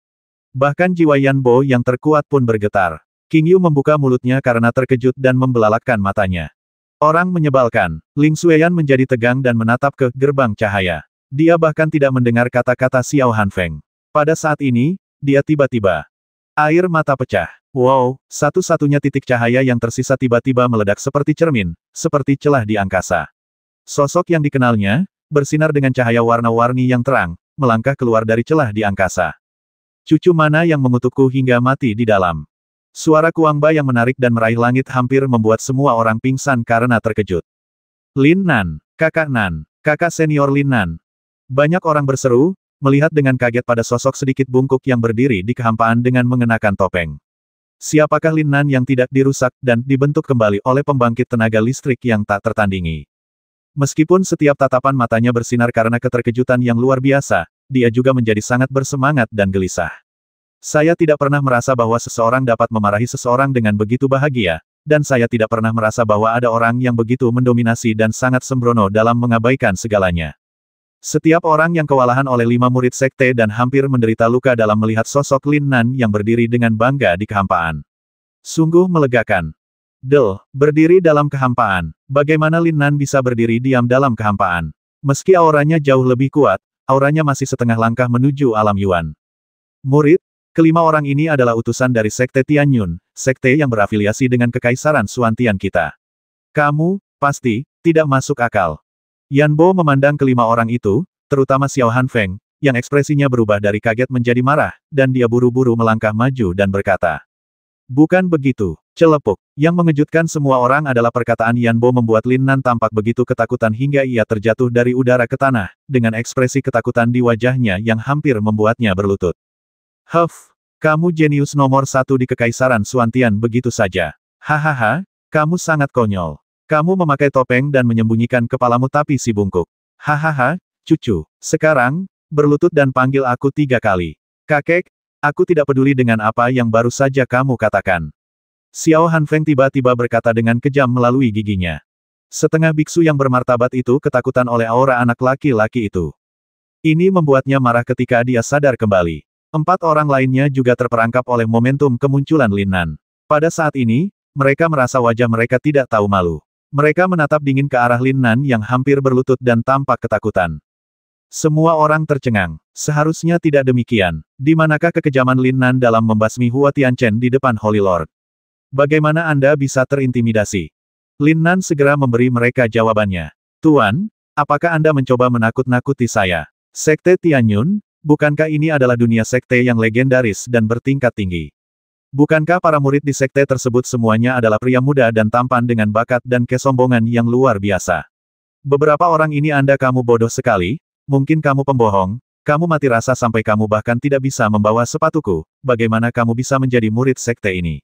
S1: Bahkan jiwa Yan Bo yang terkuat pun bergetar. King Yu membuka mulutnya karena terkejut dan membelalakkan matanya. Orang menyebalkan. Ling Xueyan menjadi tegang dan menatap ke gerbang cahaya. Dia bahkan tidak mendengar kata-kata Xiao Hanfeng. Pada saat ini, dia tiba-tiba. Air mata pecah. Wow, satu-satunya titik cahaya yang tersisa tiba-tiba meledak seperti cermin, seperti celah di angkasa. Sosok yang dikenalnya, bersinar dengan cahaya warna-warni yang terang, melangkah keluar dari celah di angkasa. Cucu mana yang mengutukku hingga mati di dalam? Suara Kuangba yang menarik dan meraih langit hampir membuat semua orang pingsan karena terkejut. Lin Nan, kakak senior Lin Nan. Banyak orang berseru, melihat dengan kaget pada sosok sedikit bungkuk yang berdiri di kehampaan dengan mengenakan topeng. Siapakah Lin Nan yang tidak dirusak dan dibentuk kembali oleh pembangkit tenaga listrik yang tak tertandingi? Meskipun setiap tatapan matanya bersinar karena keterkejutan yang luar biasa, dia juga menjadi sangat bersemangat dan gelisah. Saya tidak pernah merasa bahwa seseorang dapat memarahi seseorang dengan begitu bahagia, dan saya tidak pernah merasa bahwa ada orang yang begitu mendominasi dan sangat sembrono dalam mengabaikan segalanya. Setiap orang yang kewalahan oleh 5 murid sekte dan hampir menderita luka dalam melihat sosok Lin Nan yang berdiri dengan bangga di kehampaan. Sungguh melegakan. Berdiri dalam kehampaan. Bagaimana Lin Nan bisa berdiri diam dalam kehampaan? Meski auranya jauh lebih kuat, auranya masih setengah langkah menuju alam Yuan. Murid, kelima orang ini adalah utusan dari Sekte Tianyun, sekte yang berafiliasi dengan Kekaisaran Suantian kita. Kamu, pasti, tidak masuk akal. Yan Bo memandang kelima orang itu, terutama Xiao Hanfeng, yang ekspresinya berubah dari kaget menjadi marah, dan dia buru-buru melangkah maju dan berkata. Bukan begitu, celepuk. Yang mengejutkan semua orang adalah perkataan Yan Bo membuat Lin Nan tampak begitu ketakutan hingga ia terjatuh dari udara ke tanah, dengan ekspresi ketakutan di wajahnya yang hampir membuatnya berlutut. Huff, kamu jenius nomor 1 di Kekaisaran Suantian begitu saja. Hahaha, kamu sangat konyol. Kamu memakai topeng dan menyembunyikan kepalamu tapi si bungkuk. Hahaha, cucu. Sekarang, berlutut dan panggil aku 3 kali. Kakek, aku tidak peduli dengan apa yang baru saja kamu katakan. Xiao Hanfeng tiba-tiba berkata dengan kejam melalui giginya. Setengah biksu yang bermartabat itu ketakutan oleh aura anak laki-laki itu. Ini membuatnya marah ketika dia sadar kembali. 4 orang lainnya juga terperangkap oleh momentum kemunculan Lin Nan. Pada saat ini, mereka merasa wajah mereka tidak tahu malu. Mereka menatap dingin ke arah Lin Nan yang hampir berlutut dan tampak ketakutan. Semua orang tercengang. Seharusnya tidak demikian. Di manakah kekejaman Lin Nan dalam membasmi Hua Tianchen di depan Holy Lord? Bagaimana Anda bisa terintimidasi? Lin Nan segera memberi mereka jawabannya. Tuan, apakah Anda mencoba menakut-nakuti saya? Sekte Tianyun, bukankah ini adalah dunia sekte yang legendaris dan bertingkat tinggi? Bukankah para murid di sekte tersebut semuanya adalah pria muda dan tampan dengan bakat dan kesombongan yang luar biasa? Beberapa orang ini kamu bodoh sekali, mungkin kamu pembohong, kamu mati rasa sampai kamu bahkan tidak bisa membawa sepatuku, bagaimana kamu bisa menjadi murid sekte ini?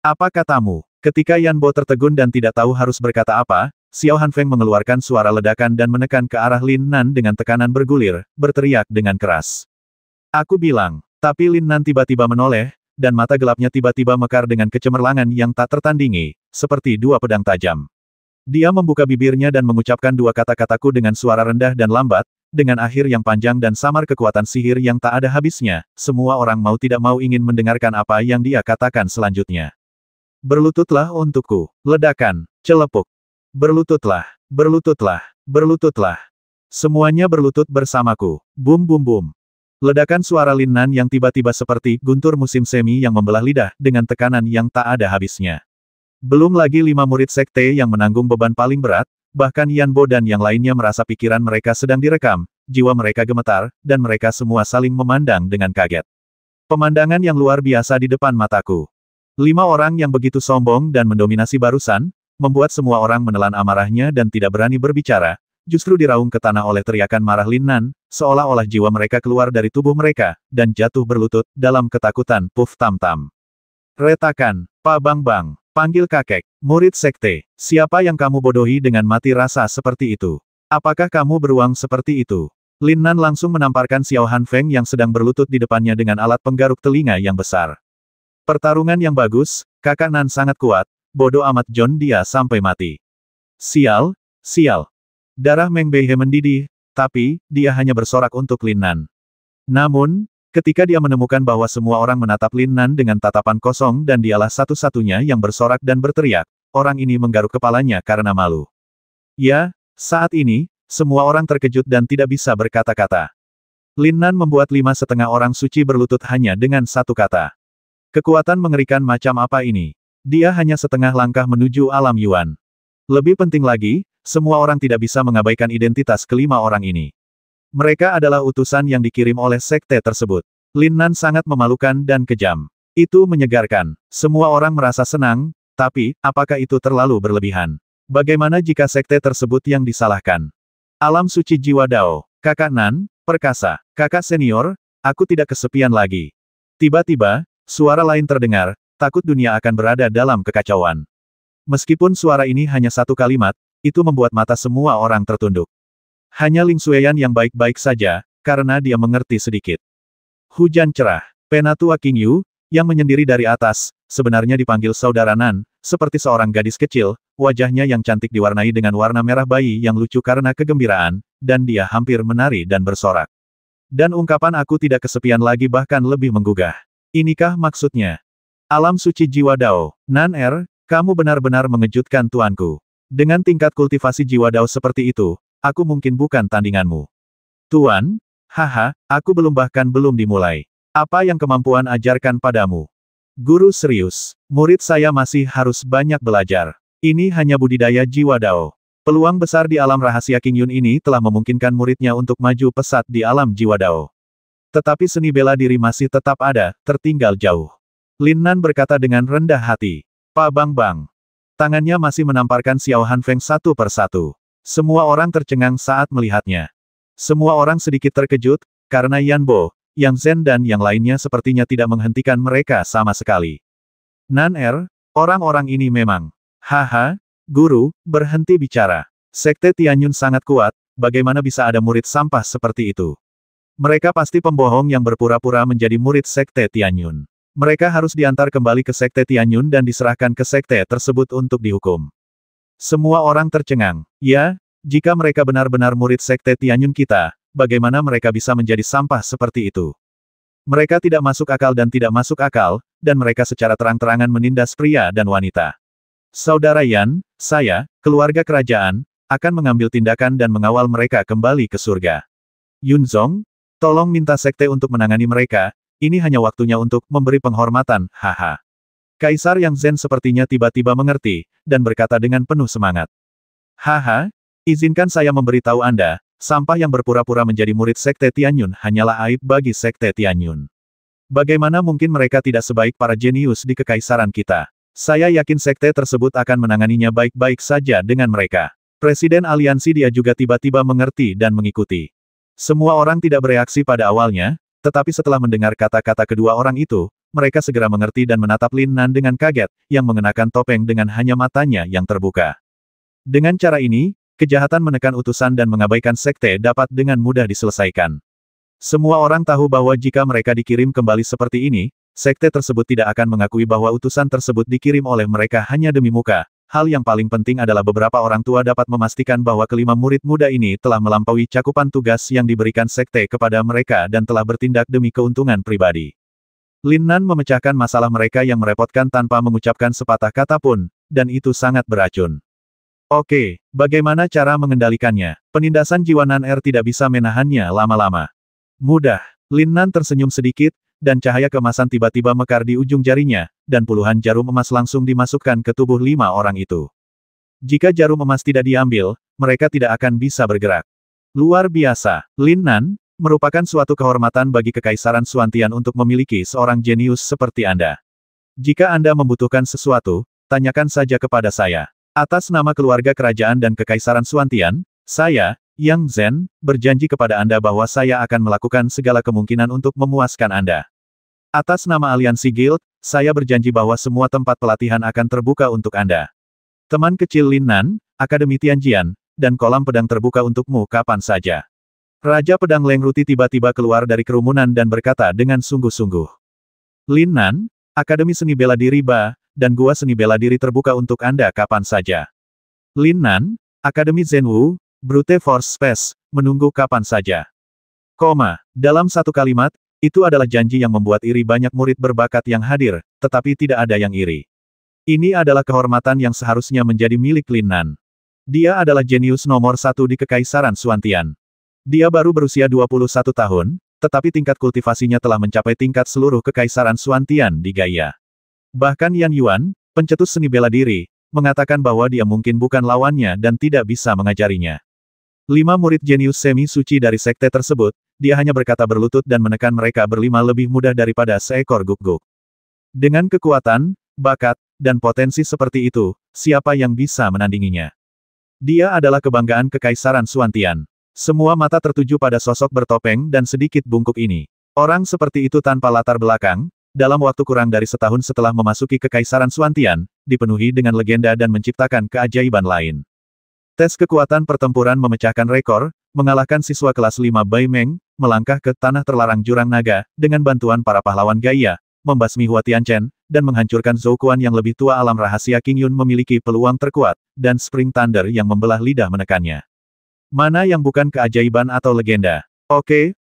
S1: Apa katamu? Ketika Yan Bo tertegun dan tidak tahu harus berkata apa, Xiao Hanfeng mengeluarkan suara ledakan dan menekan ke arah Lin Nan dengan tekanan bergulir, berteriak dengan keras. Aku bilang, tapi Lin Nan tiba-tiba menoleh, dan mata gelapnya tiba-tiba mekar dengan kecemerlangan yang tak tertandingi, seperti 2 pedang tajam. Dia membuka bibirnya dan mengucapkan 2 kata-kataku dengan suara rendah dan lambat, dengan akhir yang panjang dan samar kekuatan sihir yang tak ada habisnya, semua orang mau tidak mau ingin mendengarkan apa yang dia katakan selanjutnya. Berlututlah untukku. Ledakan. Celepuk. Berlututlah. Berlututlah. Berlututlah. Semuanya berlutut bersamaku. Bum bum bum. Ledakan suara Lin Nan yang tiba-tiba seperti guntur musim semi yang membelah lidah dengan tekanan yang tak ada habisnya. Belum lagi 5 murid sekte yang menanggung beban paling berat, bahkan Yan Bo dan yang lainnya merasa pikiran mereka sedang direkam, jiwa mereka gemetar, dan mereka semua saling memandang dengan kaget. Pemandangan yang luar biasa di depan mataku. 5 orang yang begitu sombong dan mendominasi barusan, membuat semua orang menelan amarahnya dan tidak berani berbicara, justru diraung ke tanah oleh teriakan marah Lin Nan, seolah-olah jiwa mereka keluar dari tubuh mereka, dan jatuh berlutut, dalam ketakutan Puf Tam Tam. Retakan, Pak Bang Bang, panggil kakek, murid sekte, siapa yang kamu bodohi dengan mati rasa seperti itu? Apakah kamu beruang seperti itu? Lin Nan langsung menamparkan Xiao Hanfeng yang sedang berlutut di depannya dengan alat penggaruk telinga yang besar. Pertarungan yang bagus, kakak Nan sangat kuat, bodoh amat John dia sampai mati. Sial, sial. Darah Meng Beihe mendidih, tapi, dia hanya bersorak untuk Lin Nan. Namun, ketika dia menemukan bahwa semua orang menatap Lin Nan dengan tatapan kosong dan dialah satu-satunya yang bersorak dan berteriak, orang ini menggaruk kepalanya karena malu. Ya, saat ini, semua orang terkejut dan tidak bisa berkata-kata. Lin Nan membuat 5,5 orang suci berlutut hanya dengan satu kata. Kekuatan mengerikan macam apa ini? Dia hanya setengah langkah menuju alam Yuan. Lebih penting lagi, semua orang tidak bisa mengabaikan identitas kelima orang ini. Mereka adalah utusan yang dikirim oleh sekte tersebut. Lin Nan sangat memalukan dan kejam. Itu menyegarkan. Semua orang merasa senang, tapi, apakah itu terlalu berlebihan? Bagaimana jika sekte tersebut yang disalahkan? Alam suci jiwa Dao. Kakak Nan, perkasa. Kakak senior, aku tidak kesepian lagi. Tiba-tiba, suara lain terdengar, takut dunia akan berada dalam kekacauan. Meskipun suara ini hanya satu kalimat, itu membuat mata semua orang tertunduk. Hanya Ling Xueyan yang baik-baik saja, karena dia mengerti sedikit. Hujan cerah. Penatua King Yu, yang menyendiri dari atas, sebenarnya dipanggil Saudara Nan, seperti seorang gadis kecil, wajahnya yang cantik diwarnai dengan warna merah bayi yang lucu karena kegembiraan, dan dia hampir menari dan bersorak. Dan ungkapan aku tidak kesepian lagi bahkan lebih menggugah. Inikah maksudnya? Alam suci jiwa Dao, Nan kamu benar-benar mengejutkan tuanku. Dengan tingkat kultivasi jiwa Dao seperti itu, aku mungkin bukan tandinganmu. Tuan? Haha, aku belum dimulai. Apa yang kemampuan ajarkan padamu? Guru serius. Murid saya masih harus banyak belajar. Ini hanya budidaya jiwa Dao. Peluang besar di alam rahasia King Yun ini telah memungkinkan muridnya untuk maju pesat di alam jiwa Dao. Tetapi seni bela diri masih tetap ada, tertinggal jauh. Lin Nan berkata dengan rendah hati. Pak Bang. Tangannya masih menamparkan Xiao Han Feng satu per satu. Semua orang tercengang saat melihatnya. Semua orang sedikit terkejut, karena Yan Bo, Yang Zhen dan yang lainnya sepertinya tidak menghentikan mereka sama sekali. Nan orang-orang ini memang. Haha, guru, berhenti bicara. Sekte Tianyun sangat kuat, bagaimana bisa ada murid sampah seperti itu? Mereka pasti pembohong yang berpura-pura menjadi murid Sekte Tianyun. Mereka harus diantar kembali ke Sekte Tianyun dan diserahkan ke sekte tersebut untuk dihukum. Semua orang tercengang. Ya, jika mereka benar-benar murid Sekte Tianyun kita, bagaimana mereka bisa menjadi sampah seperti itu? Mereka tidak masuk akal dan mereka secara terang-terangan menindas pria dan wanita. Saudara Yan, saya, keluarga kerajaan, akan mengambil tindakan dan mengawal mereka kembali ke surga. Yunzong, tolong minta sekte untuk menangani mereka, ini hanya waktunya untuk memberi penghormatan, haha. Kaisar Yang Zhen sepertinya tiba-tiba mengerti, dan berkata dengan penuh semangat. Haha, izinkan saya memberitahu Anda, sampah yang berpura-pura menjadi murid Sekte Tianyun hanyalah aib bagi Sekte Tianyun. Bagaimana mungkin mereka tidak sebaik para jenius di kekaisaran kita? Saya yakin sekte tersebut akan menanganinya baik-baik saja dengan mereka. Presiden aliansi dia juga tiba-tiba mengerti dan mengikuti. Semua orang tidak bereaksi pada awalnya, tetapi setelah mendengar kata-kata kedua orang itu, mereka segera mengerti dan menatap Lin Nan dengan kaget, yang mengenakan topeng dengan hanya matanya yang terbuka. Dengan cara ini, kejahatan menekan utusan dan mengabaikan sekte dapat dengan mudah diselesaikan. Semua orang tahu bahwa jika mereka dikirim kembali seperti ini, sekte tersebut tidak akan mengakui bahwa utusan tersebut dikirim oleh mereka hanya demi muka. Hal yang paling penting adalah beberapa orang tua dapat memastikan bahwa kelima murid muda ini telah melampaui cakupan tugas yang diberikan sekte kepada mereka dan telah bertindak demi keuntungan pribadi. Lin Nan memecahkan masalah mereka yang merepotkan tanpa mengucapkan sepatah kata pun, dan itu sangat beracun. Oke, bagaimana cara mengendalikannya? Penindasan jiwa Nan tidak bisa menahannya lama-lama. Mudah. Lin Nan tersenyum sedikit, dan cahaya keemasan tiba-tiba mekar di ujung jarinya, dan puluhan jarum emas langsung dimasukkan ke tubuh 5 orang itu. Jika jarum emas tidak diambil, mereka tidak akan bisa bergerak. Luar biasa. Lin Nan, merupakan suatu kehormatan bagi Kekaisaran Xuantian untuk memiliki seorang jenius seperti Anda. Jika Anda membutuhkan sesuatu, tanyakan saja kepada saya. Atas nama keluarga kerajaan dan Kekaisaran Xuantian, saya, Yang Zhen, berjanji kepada Anda bahwa saya akan melakukan segala kemungkinan untuk memuaskan Anda. Atas nama aliansi guild, saya berjanji bahwa semua tempat pelatihan akan terbuka untuk Anda. Teman kecil Lin Nan, Akademi Tianjian, dan kolam pedang terbuka untukmu kapan saja. Raja Pedang Leng Ruti tiba-tiba keluar dari kerumunan dan berkata dengan sungguh-sungguh. Lin Nan, Akademi Seni Bela Diri Ba, dan Gua Seni Bela Diri terbuka untuk Anda kapan saja. Lin Nan, Akademi Zhenwu, Brute Force Space, menunggu kapan saja. Dalam satu kalimat, itu adalah janji yang membuat iri banyak murid berbakat yang hadir, tetapi tidak ada yang iri. Ini adalah kehormatan yang seharusnya menjadi milik Lin Nan. Dia adalah jenius nomor satu di Kekaisaran Suantian. Dia baru berusia 21 tahun, tetapi tingkat kultivasinya telah mencapai tingkat seluruh Kekaisaran Suantian di Gaia. Bahkan Yan Yuan, pencetus seni bela diri, mengatakan bahwa dia mungkin bukan lawannya dan tidak bisa mengajarinya. 5 murid jenius semi-suci dari sekte tersebut, dia hanya berkata berlutut dan menekan mereka berlima lebih mudah daripada seekor guguk. Dengan kekuatan, bakat, dan potensi seperti itu, siapa yang bisa menandinginya? Dia adalah kebanggaan Kekaisaran Suantian. Semua mata tertuju pada sosok bertopeng dan sedikit bungkuk ini. Orang seperti itu tanpa latar belakang, dalam waktu kurang dari setahun setelah memasuki Kekaisaran Suantian, dipenuhi dengan legenda dan menciptakan keajaiban lain. Tes kekuatan pertempuran memecahkan rekor, mengalahkan siswa kelas 5 Bai Meng, melangkah ke tanah terlarang Jurang Naga, dengan bantuan para pahlawan Gaia, membasmi Hua Tianchen, dan menghancurkan Zhou Quan yang lebih tua. Alam rahasia Qing Yun memiliki peluang terkuat, dan Spring Thunder yang membelah lidah menekannya. Mana yang bukan keajaiban atau legenda? Oke,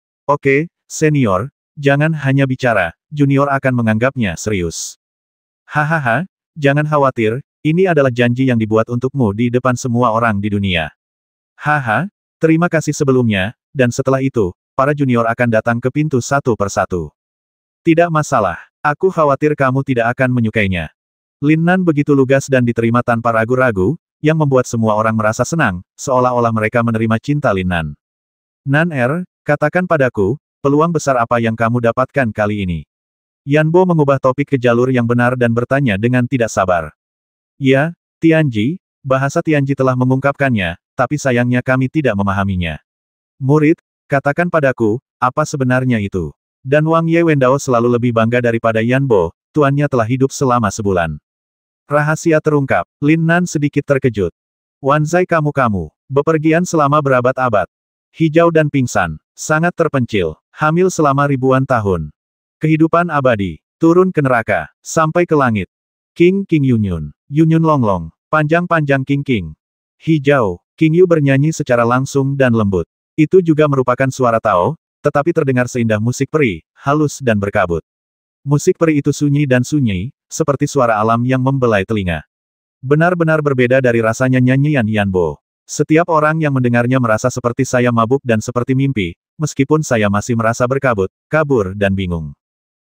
S1: senior, jangan hanya bicara, junior akan menganggapnya serius. Hahaha, jangan khawatir, ini adalah janji yang dibuat untukmu di depan semua orang di dunia. Haha, terima kasih sebelumnya, dan setelah itu, para junior akan datang ke pintu satu persatu. Tidak masalah, aku khawatir kamu tidak akan menyukainya. Lin Nan begitu lugas dan diterima tanpa ragu-ragu, yang membuat semua orang merasa senang, seolah-olah mereka menerima cinta Lin Nan. Nan katakan padaku, peluang besar apa yang kamu dapatkan kali ini? Yanbo mengubah topik ke jalur yang benar dan bertanya dengan tidak sabar. Ya, Tianji, bahasa Tianji telah mengungkapkannya, tapi sayangnya kami tidak memahaminya. Murid, katakan padaku, apa sebenarnya itu? Dan Wang Ye Wendao selalu lebih bangga daripada Yanbo, tuannya telah hidup selama sebulan. Rahasia terungkap, Lin Nan sedikit terkejut. Wanzai kamu-kamu, bepergian selama berabad-abad. Hijau dan pingsan, sangat terpencil, hamil selama ribuan tahun. Kehidupan abadi, turun ke neraka, sampai ke langit. King Yunyun, Yunyun Longlong, panjang-panjang King. Hijau, King Yu bernyanyi secara langsung dan lembut. Itu juga merupakan suara Tao, tetapi terdengar seindah musik peri, halus dan berkabut. Musik peri itu sunyi dan sunyi, seperti suara alam yang membelai telinga. Benar-benar berbeda dari rasanya nyanyian Yanbo. Setiap orang yang mendengarnya merasa seperti saya mabuk dan seperti mimpi, meskipun saya masih merasa berkabut, kabur dan bingung.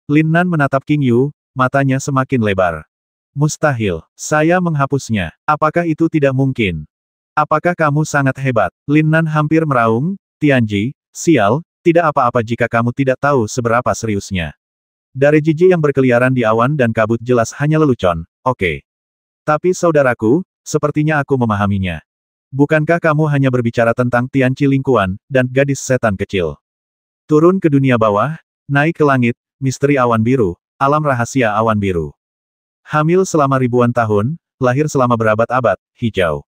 S1: Lin Nan menatap King Yu, matanya semakin lebar. Mustahil, saya menghapusnya. Apakah itu tidak mungkin? Apakah kamu sangat hebat? Lin Nan hampir meraung, Tianji, sial, tidak apa-apa jika kamu tidak tahu seberapa seriusnya. Dari jiji yang berkeliaran di awan dan kabut jelas hanya lelucon, oke. Tapi saudaraku, sepertinya aku memahaminya. Bukankah kamu hanya berbicara tentang Tianci Lingkuan, dan gadis setan kecil? Turun ke dunia bawah, naik ke langit, misteri awan biru, alam rahasia awan biru. Hamil selama ribuan tahun, lahir selama berabad-abad, hijau.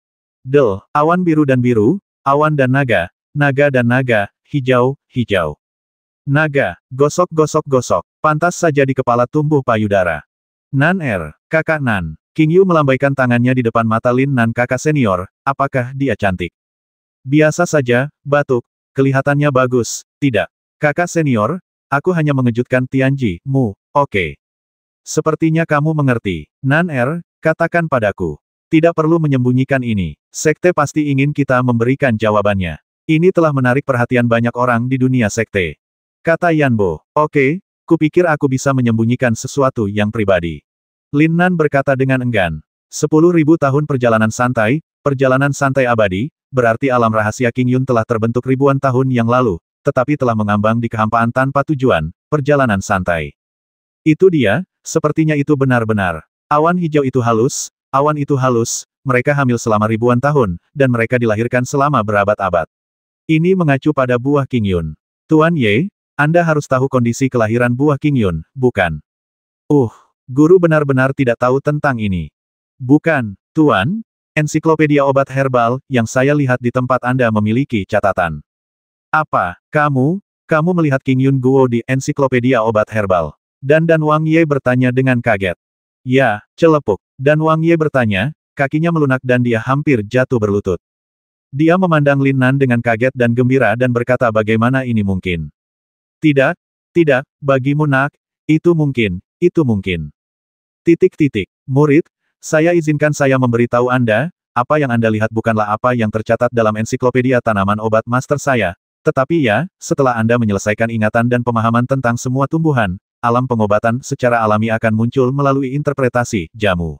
S1: Awan biru dan biru, awan dan naga, naga dan naga, hijau. Naga, gosok, pantas saja di kepala tumbuh payudara. Nan kakak Nan. King Yu melambaikan tangannya di depan mata Lin Nan kakak senior, apakah dia cantik? Biasa saja, batuk, kelihatannya bagus, tidak. Kakak senior, aku hanya mengejutkan Tianji, mu, oke. Sepertinya kamu mengerti. Nan katakan padaku. Tidak perlu menyembunyikan ini. Sekte pasti ingin kita memberikan jawabannya. Ini telah menarik perhatian banyak orang di dunia sekte. Kata Yanbo, oke, kupikir aku bisa menyembunyikan sesuatu yang pribadi. Lin Nan berkata dengan enggan. 10.000 tahun perjalanan santai abadi, berarti alam rahasia King Yun telah terbentuk ribuan tahun yang lalu, tetapi telah mengambang di kehampaan tanpa tujuan, perjalanan santai. Itu dia, sepertinya itu benar-benar. Awan itu halus, mereka hamil selama ribuan tahun, dan mereka dilahirkan selama berabad-abad. Ini mengacu pada buah King Yun. Tuan Ye, Anda harus tahu kondisi kelahiran buah King Yun, bukan? Guru benar-benar tidak tahu tentang ini. Bukan, Tuan, ensiklopedia obat herbal, yang saya lihat di tempat Anda memiliki catatan. Apa, kamu melihat King Yun Guo di ensiklopedia obat herbal? Dan Wang Ye bertanya dengan kaget. Ya, celepuk. Dan Wang Ye bertanya, kakinya melunak dan dia hampir jatuh berlutut. Dia memandang Lin Nan dengan kaget dan gembira dan berkata bagaimana ini mungkin. Tidak, bagimu nak, itu mungkin. Murid, saya izinkan saya memberitahu Anda, apa yang Anda lihat bukanlah apa yang tercatat dalam ensiklopedia tanaman obat master saya. Tetapi ya, setelah Anda menyelesaikan ingatan dan pemahaman tentang semua tumbuhan, alam pengobatan secara alami akan muncul melalui interpretasi jamu.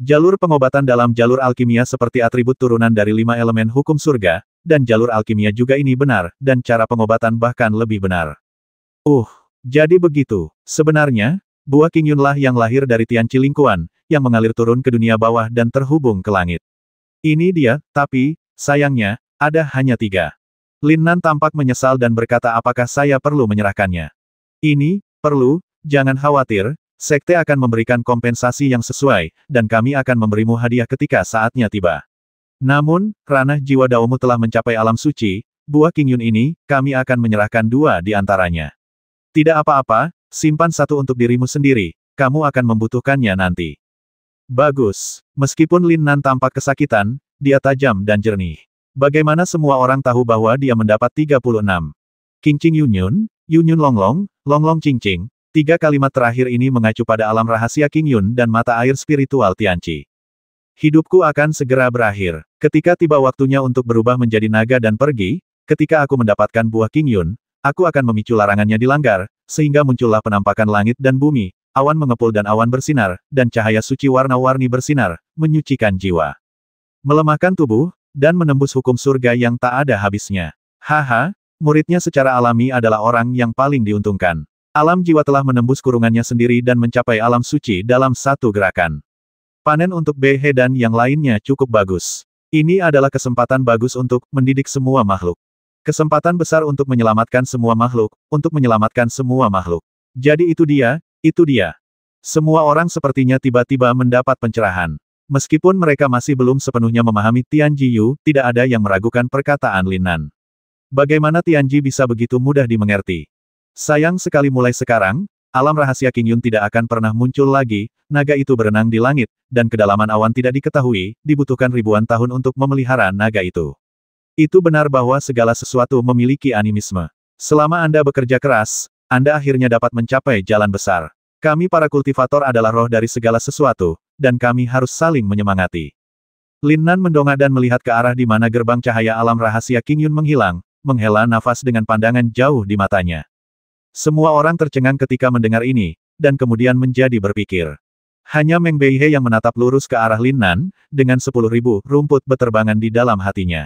S1: Jalur pengobatan dalam jalur alkimia seperti atribut turunan dari 5 elemen hukum surga, dan jalur alkimia juga ini benar, dan cara pengobatan bahkan lebih benar. Jadi begitu. Sebenarnya, buah Qingyun lah yang lahir dari Tianqi Lingkuan, yang mengalir turun ke dunia bawah dan terhubung ke langit. Ini dia, tapi, sayangnya, ada hanya 3. Lin Nan tampak menyesal dan berkata apakah saya perlu menyerahkannya. Ini, perlu, jangan khawatir, sekte akan memberikan kompensasi yang sesuai, dan kami akan memberimu hadiah ketika saatnya tiba. Namun, ranah jiwa daomu telah mencapai alam suci, buah Qingyun ini, kami akan menyerahkan 2 di antaranya. Tidak apa-apa, simpan 1 untuk dirimu sendiri, kamu akan membutuhkannya nanti. Bagus. Meskipun Lin Nan tampak kesakitan, dia tajam dan jernih. Bagaimana semua orang tahu bahwa dia mendapat 36? Qingqing Yunyun, Yunyun Longlong, Longlong Qingqing. 3 kalimat terakhir ini mengacu pada alam rahasia Qingyun dan mata air spiritual Tianqi. Hidupku akan segera berakhir. Ketika tiba waktunya untuk berubah menjadi naga dan pergi, ketika aku mendapatkan buah Qingyun, aku akan memicu larangannya dilanggar, sehingga muncullah penampakan langit dan bumi, awan mengepul dan awan bersinar, dan cahaya suci warna-warni bersinar, menyucikan jiwa. Melemahkan tubuh, dan menembus hukum surga yang tak ada habisnya. Haha, muridnya secara alami adalah orang yang paling diuntungkan. Alam jiwa telah menembus kurungannya sendiri dan mencapai alam suci dalam 1 gerakan. Panen untuk BH dan yang lainnya cukup bagus. Ini adalah kesempatan bagus untuk mendidik semua makhluk. Kesempatan besar untuk menyelamatkan semua makhluk, untuk menyelamatkan semua makhluk. Jadi itu dia, itu dia. Semua orang sepertinya tiba-tiba mendapat pencerahan. Meskipun mereka masih belum sepenuhnya memahami Tianji Yu, tidak ada yang meragukan perkataan Lin Nan. Bagaimana Tianji bisa begitu mudah dimengerti? Sayang sekali mulai sekarang, alam rahasia Qingyun tidak akan pernah muncul lagi, naga itu berenang di langit, dan kedalaman awan tidak diketahui, dibutuhkan ribuan tahun untuk memelihara naga itu. Itu benar bahwa segala sesuatu memiliki animisme. Selama Anda bekerja keras, Anda akhirnya dapat mencapai jalan besar. Kami para kultivator adalah roh dari segala sesuatu, dan kami harus saling menyemangati. Lin Nan mendongak dan melihat ke arah di mana gerbang cahaya alam rahasia Qingyun menghilang, menghela nafas dengan pandangan jauh di matanya. Semua orang tercengang ketika mendengar ini, dan kemudian menjadi berpikir. Hanya Meng Beihe yang menatap lurus ke arah Lin Nan, dengan 10.000 rumput beterbangan di dalam hatinya.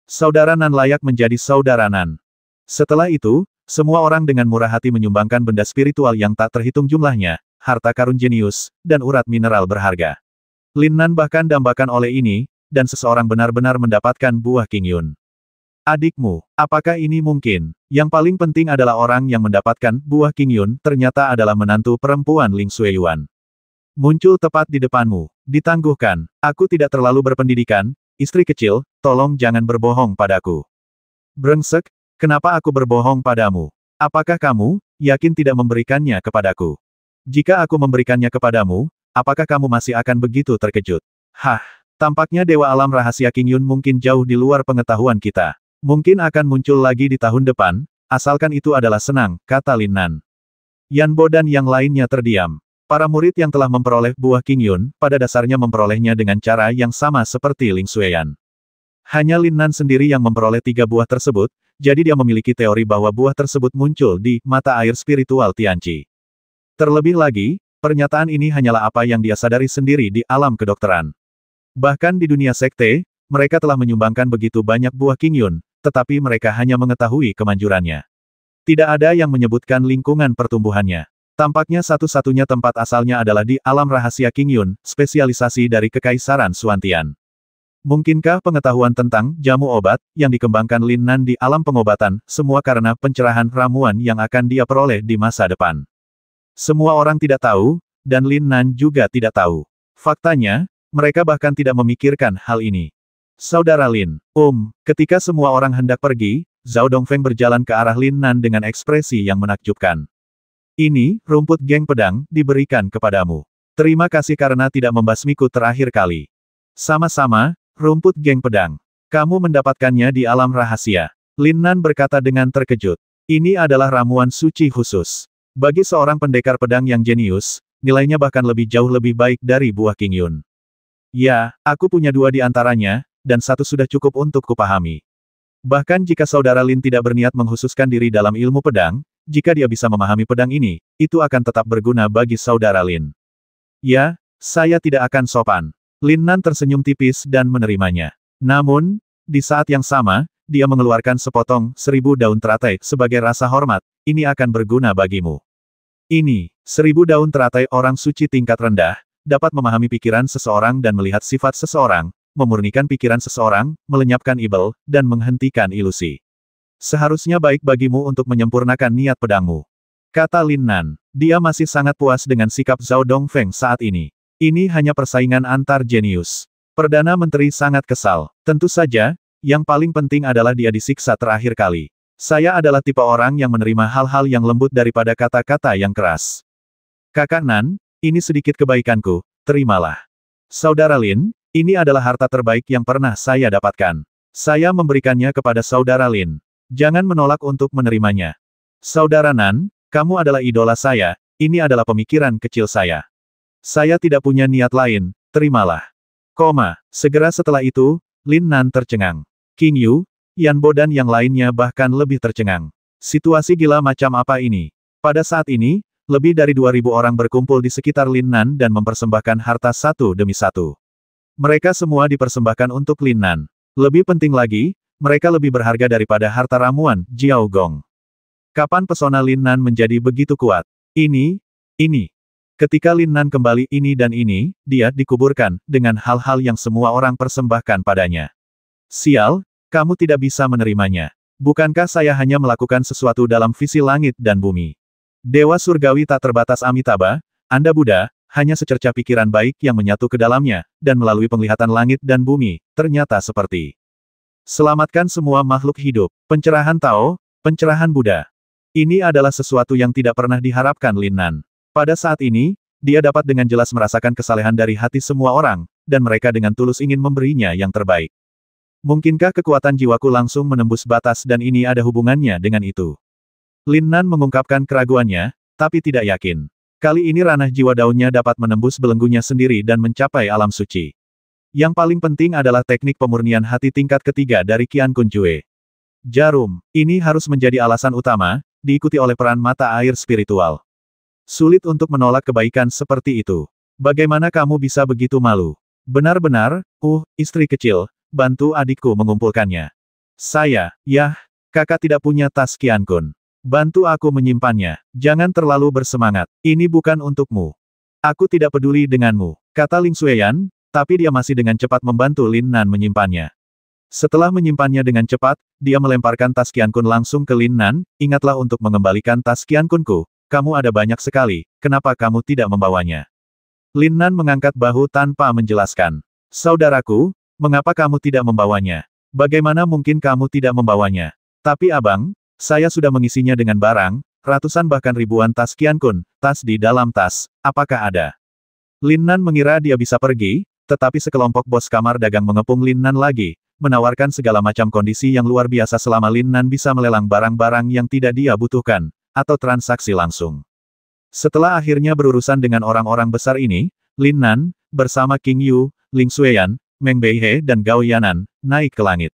S1: Saudara Nan layak menjadi saudara Nan. Setelah itu, semua orang dengan murah hati menyumbangkan benda spiritual yang tak terhitung jumlahnya, harta karun jenius, dan urat mineral berharga. Lin Nan bahkan dambakan oleh ini, dan seseorang benar-benar mendapatkan buah Qingyun. Adikmu, apakah ini mungkin? Yang paling penting adalah orang yang mendapatkan buah Qingyun ternyata adalah menantu perempuan Ling Xueyuan. Muncul tepat di depanmu. Ditangguhkan. Aku tidak terlalu berpendidikan, istri kecil, tolong jangan berbohong padaku. Brengsek, kenapa aku berbohong padamu? Apakah kamu yakin tidak memberikannya kepadaku? Jika aku memberikannya kepadamu, apakah kamu masih akan begitu terkejut? Hah, tampaknya Dewa Alam Rahasia Qingyun mungkin jauh di luar pengetahuan kita. Mungkin akan muncul lagi di tahun depan, asalkan itu adalah senang, kata Lin Nan. Yan Bo dan yang lainnya terdiam. Para murid yang telah memperoleh buah Qingyun, pada dasarnya memperolehnya dengan cara yang sama seperti Ling Xueyan. Hanya Lin Nan sendiri yang memperoleh 3 buah tersebut, jadi dia memiliki teori bahwa buah tersebut muncul di mata air spiritual Tianqi. Terlebih lagi, pernyataan ini hanyalah apa yang dia sadari sendiri di alam kedokteran. Bahkan di dunia sekte, mereka telah menyumbangkan begitu banyak buah Qingyun, tetapi mereka hanya mengetahui kemanjurannya. Tidak ada yang menyebutkan lingkungan pertumbuhannya. Tampaknya satu-satunya tempat asalnya adalah di alam rahasia Qingyun, spesialisasi dari Kekaisaran Suantian. Mungkinkah pengetahuan tentang jamu obat yang dikembangkan Lin Nan di alam pengobatan, semua karena pencerahan ramuan yang akan dia peroleh di masa depan? Semua orang tidak tahu, dan Lin Nan juga tidak tahu. Faktanya, mereka bahkan tidak memikirkan hal ini. Saudara Lin, ketika semua orang hendak pergi, Zhao Dongfeng berjalan ke arah Lin Nan dengan ekspresi yang menakjubkan. Ini, rumput geng pedang, diberikan kepadamu. Terima kasih karena tidak membasmiku terakhir kali. Sama-sama, rumput geng pedang. Kamu mendapatkannya di alam rahasia. Lin Nan berkata dengan terkejut. Ini adalah ramuan suci khusus. Bagi seorang pendekar pedang yang jenius, nilainya bahkan lebih jauh lebih baik dari buah Qingyun. Ya, aku punya dua di antaranya, dan satu sudah cukup untuk kupahami. Bahkan jika saudara Lin tidak berniat menghususkan diri dalam ilmu pedang, jika dia bisa memahami pedang ini, itu akan tetap berguna bagi saudara Lin. Ya, saya tidak akan sopan. Lin Nan tersenyum tipis dan menerimanya. Namun, di saat yang sama, dia mengeluarkan sepotong 1000 daun teratai sebagai rasa hormat, ini akan berguna bagimu. Ini, 1000 daun teratai orang suci tingkat rendah, dapat memahami pikiran seseorang dan melihat sifat seseorang, memurnikan pikiran seseorang, melenyapkan ibel, dan menghentikan ilusi. Seharusnya baik bagimu untuk menyempurnakan niat pedangmu. Kata Lin Nan. Dia masih sangat puas dengan sikap Zhao Dongfeng saat ini. Ini hanya persaingan antar jenius. Perdana Menteri sangat kesal. Tentu saja, yang paling penting adalah dia disiksa terakhir kali. Saya adalah tipe orang yang menerima hal-hal yang lembut daripada kata-kata yang keras. Kakak Nan, ini sedikit kebaikanku, terimalah. Saudara Lin, ini adalah harta terbaik yang pernah saya dapatkan. Saya memberikannya kepada saudara Lin. Jangan menolak untuk menerimanya. Saudara Nan, kamu adalah idola saya, ini adalah pemikiran kecil saya. Saya tidak punya niat lain, terimalah. Segera setelah itu, Lin Nan tercengang. King Yu, Yan Bo dan yang lainnya bahkan lebih tercengang. Situasi gila macam apa ini? Pada saat ini, lebih dari 2000 orang berkumpul di sekitar Lin Nan dan mempersembahkan harta satu demi satu. Mereka semua dipersembahkan untuk Lin Nan. Lebih penting lagi, mereka lebih berharga daripada harta ramuan, Jiao Gong. Kapan pesona Lin Nan menjadi begitu kuat? Ini. Ketika Lin Nan kembali ini dan ini, dia dikuburkan, dengan hal-hal yang semua orang persembahkan padanya. Sial, kamu tidak bisa menerimanya. Bukankah saya hanya melakukan sesuatu dalam visi langit dan bumi? Dewa surgawi tak terbatas Amitabha, Anda Buddha, hanya secerca pikiran baik yang menyatu ke dalamnya, dan melalui penglihatan langit dan bumi, ternyata seperti. Selamatkan semua makhluk hidup. Pencerahan Tao, pencerahan Buddha. Ini adalah sesuatu yang tidak pernah diharapkan Lin Nan. Pada saat ini, dia dapat dengan jelas merasakan kesalehan dari hati semua orang, dan mereka dengan tulus ingin memberinya yang terbaik. Mungkinkah kekuatan jiwaku langsung menembus batas dan ini ada hubungannya dengan itu? Lin Nan mengungkapkan keraguannya, tapi tidak yakin. Kali ini ranah jiwa daunnya dapat menembus belenggunya sendiri dan mencapai alam suci. Yang paling penting adalah teknik pemurnian hati tingkat ketiga dari Qian Kun Jue. Jarum, ini harus menjadi alasan utama, diikuti oleh peran mata air spiritual. Sulit untuk menolak kebaikan seperti itu. Bagaimana kamu bisa begitu malu? Benar-benar, istri kecil, bantu adikku mengumpulkannya. Kakak tidak punya tas Qian Kun. Bantu aku menyimpannya. Jangan terlalu bersemangat. Ini bukan untukmu. Aku tidak peduli denganmu, kata Ling Xueyan, tapi dia masih dengan cepat membantu Lin Nan menyimpannya. Setelah menyimpannya dengan cepat, dia melemparkan tas Qian Kun langsung ke Lin Nan. Ingatlah untuk mengembalikan tas Qian Kunku. Kamu ada banyak sekali, kenapa kamu tidak membawanya? Lin Nan mengangkat bahu tanpa menjelaskan. Saudaraku, mengapa kamu tidak membawanya? Bagaimana mungkin kamu tidak membawanya? Tapi abang, saya sudah mengisinya dengan barang, ratusan bahkan ribuan tas Qian Kun, tas di dalam tas, apakah ada? Lin Nan mengira dia bisa pergi, tetapi sekelompok bos kamar dagang mengepung Lin Nan lagi, menawarkan segala macam kondisi yang luar biasa selama Lin Nan bisa melelang barang-barang yang tidak dia butuhkan, atau transaksi langsung. Setelah akhirnya berurusan dengan orang-orang besar ini, Lin Nan, bersama King Yu, Ling Xueyan, Meng Beihe dan Gao Yanan, naik ke langit.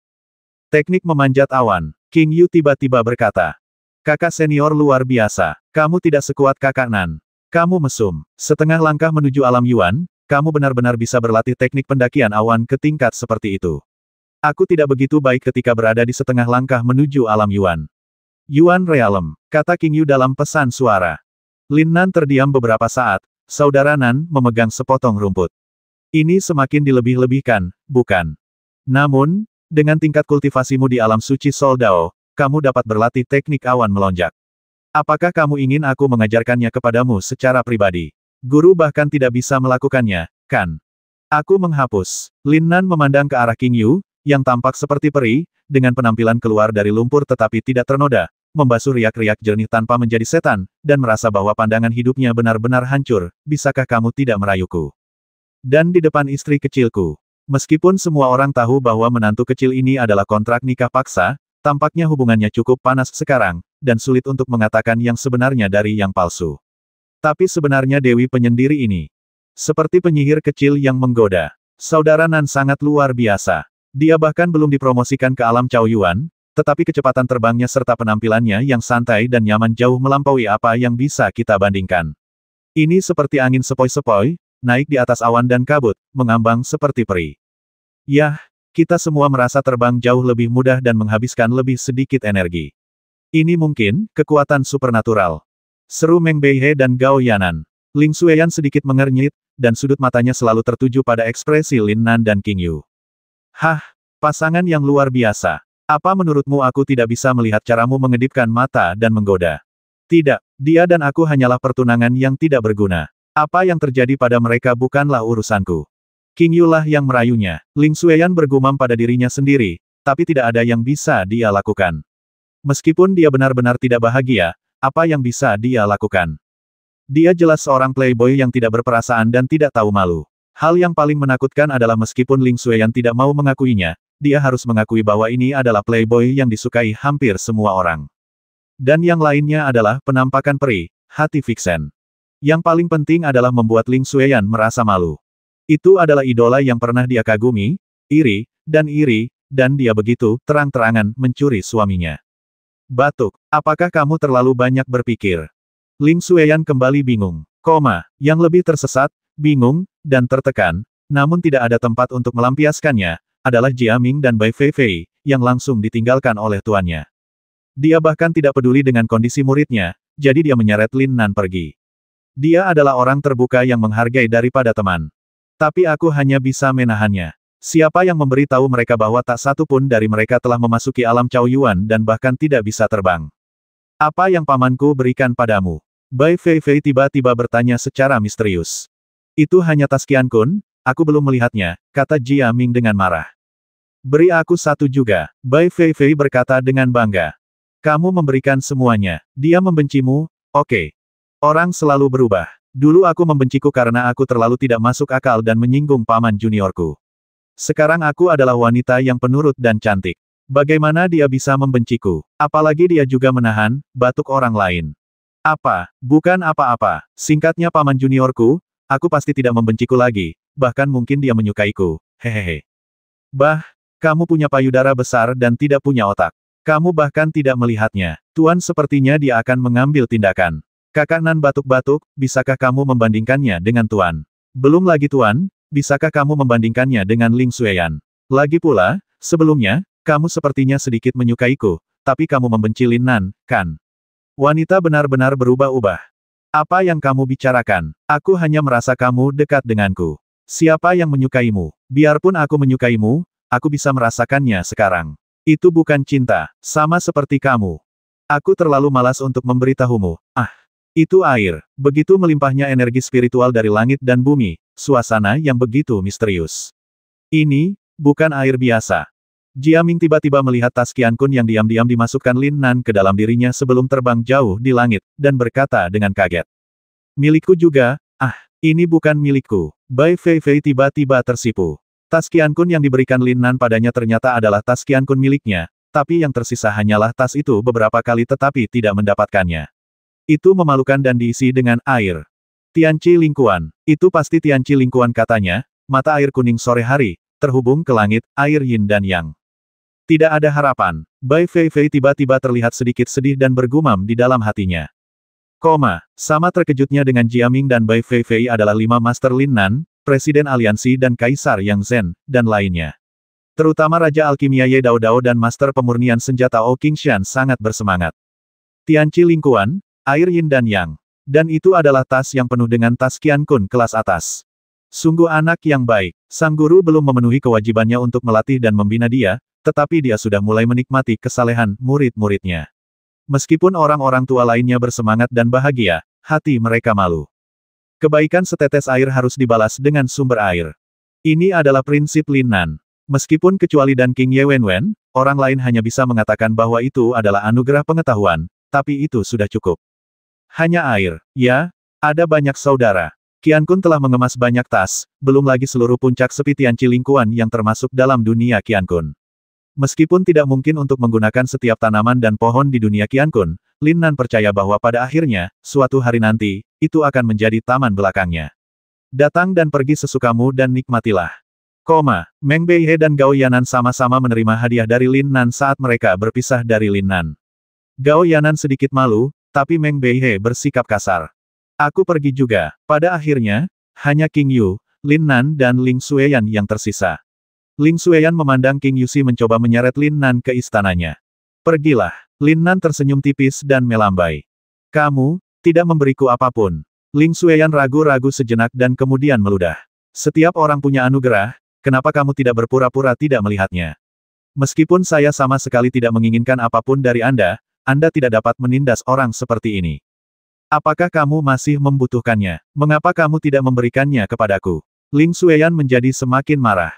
S1: Teknik memanjat awan. King Yu tiba-tiba berkata, kakak senior luar biasa, kamu tidak sekuat kakak Nan. Kamu mesum. Setengah langkah menuju alam Yuan, kamu benar-benar bisa berlatih teknik pendakian awan ke tingkat seperti itu. Aku tidak begitu baik ketika berada di setengah langkah menuju alam Yuan. Yuan Realm, kata King Yu dalam pesan suara. Lin Nan terdiam beberapa saat, saudara Nan memegang sepotong rumput. Ini semakin dilebih-lebihkan, bukan? Namun, dengan tingkat kultivasimu di alam suci Soldao, kamu dapat berlatih teknik awan melonjak. Apakah kamu ingin aku mengajarkannya kepadamu secara pribadi? Guru bahkan tidak bisa melakukannya, kan? Aku menghapus. Lin Nan memandang ke arah King Yu, yang tampak seperti peri, dengan penampilan keluar dari lumpur tetapi tidak ternoda, membasuh riak-riak jernih tanpa menjadi setan, dan merasa bahwa pandangan hidupnya benar-benar hancur, bisakah kamu tidak merayuku? Dan di depan istri kecilku. Meskipun semua orang tahu bahwa menantu kecil ini adalah kontrak nikah paksa, tampaknya hubungannya cukup panas sekarang, dan sulit untuk mengatakan yang sebenarnya dari yang palsu. Tapi sebenarnya Dewi penyendiri ini seperti penyihir kecil yang menggoda. Saudara Nan sangat luar biasa. Dia bahkan belum dipromosikan ke alam Chaoyuan, tetapi kecepatan terbangnya serta penampilannya yang santai dan nyaman jauh melampaui apa yang bisa kita bandingkan. Ini seperti angin sepoi-sepoi, naik di atas awan dan kabut, mengambang seperti peri. Yah, kita semua merasa terbang jauh lebih mudah dan menghabiskan lebih sedikit energi. Ini mungkin kekuatan supernatural. Seru Meng Beihe dan Gao Yanan. Ling Xueyan sedikit mengernyit, dan sudut matanya selalu tertuju pada ekspresi Lin Nan dan King Yu. Hah, pasangan yang luar biasa. Apa menurutmu aku tidak bisa melihat caramu mengedipkan mata dan menggoda? Tidak, dia dan aku hanyalah pertunangan yang tidak berguna. Apa yang terjadi pada mereka bukanlah urusanku. King Yu lah yang merayunya. Ling Xueyan bergumam pada dirinya sendiri, tapi tidak ada yang bisa dia lakukan. Meskipun dia benar-benar tidak bahagia, apa yang bisa dia lakukan? Dia jelas seorang playboy yang tidak berperasaan dan tidak tahu malu. Hal yang paling menakutkan adalah meskipun Ling Xueyan tidak mau mengakuinya, dia harus mengakui bahwa ini adalah playboy yang disukai hampir semua orang. Dan yang lainnya adalah penampakan peri, hati Vixen. Yang paling penting adalah membuat Ling Xueyan merasa malu. Itu adalah idola yang pernah dia kagumi, iri, dan dia begitu terang-terangan mencuri suaminya. Batuk, apakah kamu terlalu banyak berpikir? Ling Xueyan kembali bingung, yang lebih tersesat, bingung, dan tertekan, namun tidak ada tempat untuk melampiaskannya, adalah Jia Ming dan Bai Feifei, yang langsung ditinggalkan oleh tuannya. Dia bahkan tidak peduli dengan kondisi muridnya, jadi dia menyeret Lin Nan pergi. Dia adalah orang terbuka yang menghargai daripada teman. Tapi aku hanya bisa menahannya. Siapa yang memberitahu mereka bahwa tak satu pun dari mereka telah memasuki alam Chaoyuan dan bahkan tidak bisa terbang? Apa yang pamanku berikan padamu? Bai Feifei tiba-tiba bertanya secara misterius. Itu hanya tas Qian Kun, aku belum melihatnya, kata Jia Ming dengan marah. Beri aku satu juga, Bai Feifei berkata dengan bangga. Kamu memberikan semuanya, dia membencimu, oke. Orang selalu berubah. Dulu aku membenciku karena aku terlalu tidak masuk akal dan menyinggung paman juniorku. Sekarang aku adalah wanita yang penurut dan cantik. Bagaimana dia bisa membenciku? Apalagi dia juga menahan batuk orang lain. Apa? Bukan apa-apa. Singkatnya paman juniorku, aku pasti tidak membenciku lagi, bahkan mungkin dia menyukaiku. Hehehe. Bah, kamu punya payudara besar dan tidak punya otak. Kamu bahkan tidak melihatnya. Tuan sepertinya dia akan mengambil tindakan. Kakak Nan batuk-batuk, bisakah kamu membandingkannya dengan Tuan? Belum lagi Tuan, bisakah kamu membandingkannya dengan Ling Xueyan? Lagi pula, sebelumnya, kamu sepertinya sedikit menyukaiku, tapi kamu membenci Lin Nan, kan? Wanita benar-benar berubah-ubah. Apa yang kamu bicarakan? Aku hanya merasa kamu dekat denganku. Siapa yang menyukaimu? Biarpun aku menyukaimu, aku bisa merasakannya sekarang. Itu bukan cinta, sama seperti kamu. Aku terlalu malas untuk memberitahumu. Itu air. Begitu melimpahnya energi spiritual dari langit dan bumi, suasana yang begitu misterius. Ini, bukan air biasa. Jia Ming tiba-tiba melihat tas Qian Kun yang diam-diam dimasukkan Lin Nan ke dalam dirinya sebelum terbang jauh di langit, dan berkata dengan kaget. Milikku juga, ini bukan milikku. Bai Feifei tiba-tiba tersipu. Tas Qian Kun yang diberikan Lin Nan padanya ternyata adalah tas Qian Kun miliknya, tapi yang tersisa hanyalah tas itu beberapa kali tetapi tidak mendapatkannya. Itu memalukan dan diisi dengan air. Tianqi Lingkuan. Itu pasti Tianqi Lingkuan katanya, mata air kuning sore hari, terhubung ke langit, air yin dan yang. Tidak ada harapan. Bai Feifei tiba-tiba terlihat sedikit sedih dan bergumam di dalam hatinya. Sama terkejutnya dengan Jia Ming dan Bai Feifei adalah 5 Master Lin Nan, Presiden Aliansi dan Kaisar Yang Zhen, dan lainnya. Terutama Raja Alkimia Ye Dao Dao dan Master Pemurnian Senjata O Qingshan sangat bersemangat. Tianqi Lingkuan, air yin dan yang. Dan itu adalah tas yang penuh dengan tas Qian Kun kelas atas. Sungguh anak yang baik. Sang guru belum memenuhi kewajibannya untuk melatih dan membina dia, tetapi dia sudah mulai menikmati kesalehan murid-muridnya. Meskipun orang-orang tua lainnya bersemangat dan bahagia, hati mereka malu. Kebaikan setetes air harus dibalas dengan sumber air. Ini adalah prinsip Lin Nan. Meskipun kecuali dan King Ye Wenwen, orang lain hanya bisa mengatakan bahwa itu adalah anugerah pengetahuan, tapi itu sudah cukup. Hanya air. Ya, ada banyak saudara. Qian Kun telah mengemas banyak tas, belum lagi seluruh puncak sepi Tianqi Lingkuan yang termasuk dalam dunia Qian Kun. Meskipun tidak mungkin untuk menggunakan setiap tanaman dan pohon di dunia Qian Kun, Lin Nan percaya bahwa pada akhirnya, suatu hari nanti, itu akan menjadi taman belakangnya. Datang dan pergi sesukamu dan nikmatilah. Meng Beihe dan Gao Yanan sama-sama menerima hadiah dari Lin Nan saat mereka berpisah dari Lin Nan. Gao Yanan sedikit malu, tapi Meng Beihe bersikap kasar. Aku pergi juga. Pada akhirnya, hanya King Yu, Lin Nan dan Ling Xueyan yang tersisa. Ling Xueyan memandang King Yuxi mencoba menyeret Lin Nan ke istananya. Pergilah. Lin Nan tersenyum tipis dan melambai. Kamu, tidak memberiku apapun. Ling Xueyan ragu-ragu sejenak dan kemudian meludah. Setiap orang punya anugerah, kenapa kamu tidak berpura-pura tidak melihatnya? Meskipun saya sama sekali tidak menginginkan apapun dari Anda tidak dapat menindas orang seperti ini. Apakah kamu masih membutuhkannya? Mengapa kamu tidak memberikannya kepadaku? Ling Xueyan menjadi semakin marah.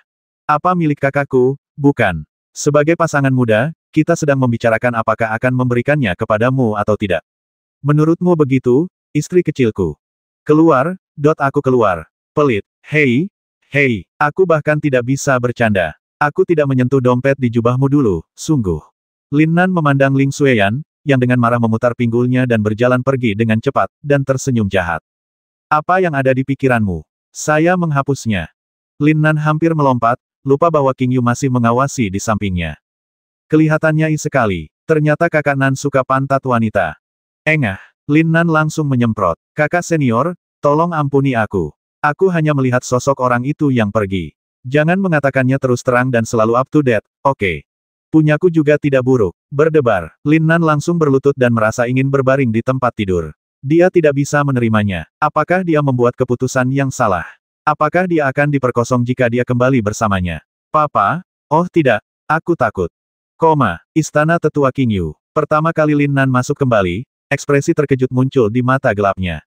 S1: Apa milik kakakku? Bukan. Sebagai pasangan muda, kita sedang membicarakan apakah akan memberikannya kepadamu atau tidak. Menurutmu begitu, istri kecilku? Keluar, aku keluar. Pelit. Hei, aku bahkan tidak bisa bercanda. Aku tidak menyentuh dompet di jubahmu dulu, sungguh. Lin Nan memandang Ling Xueyan, yang dengan marah memutar pinggulnya dan berjalan pergi dengan cepat, dan tersenyum jahat. Apa yang ada di pikiranmu? Saya menghapusnya. Lin Nan hampir melompat, lupa bahwa King Yu masih mengawasi di sampingnya. Kelihatannya sekali. Ternyata kakak Nan suka pantat wanita. Engah. Lin Nan langsung menyemprot. Kakak senior, tolong ampuni aku. Aku hanya melihat sosok orang itu yang pergi. Jangan mengatakannya terus terang dan selalu up to date, oke? Punyaku juga tidak buruk. Berdebar. Lin Nan langsung berlutut dan merasa ingin berbaring di tempat tidur. Dia tidak bisa menerimanya. Apakah dia membuat keputusan yang salah? Apakah dia akan diperkosong jika dia kembali bersamanya? Papa? Oh tidak, aku takut. Istana tetua King Yu. Pertama kali Lin Nan masuk kembali, ekspresi terkejut muncul di mata gelapnya.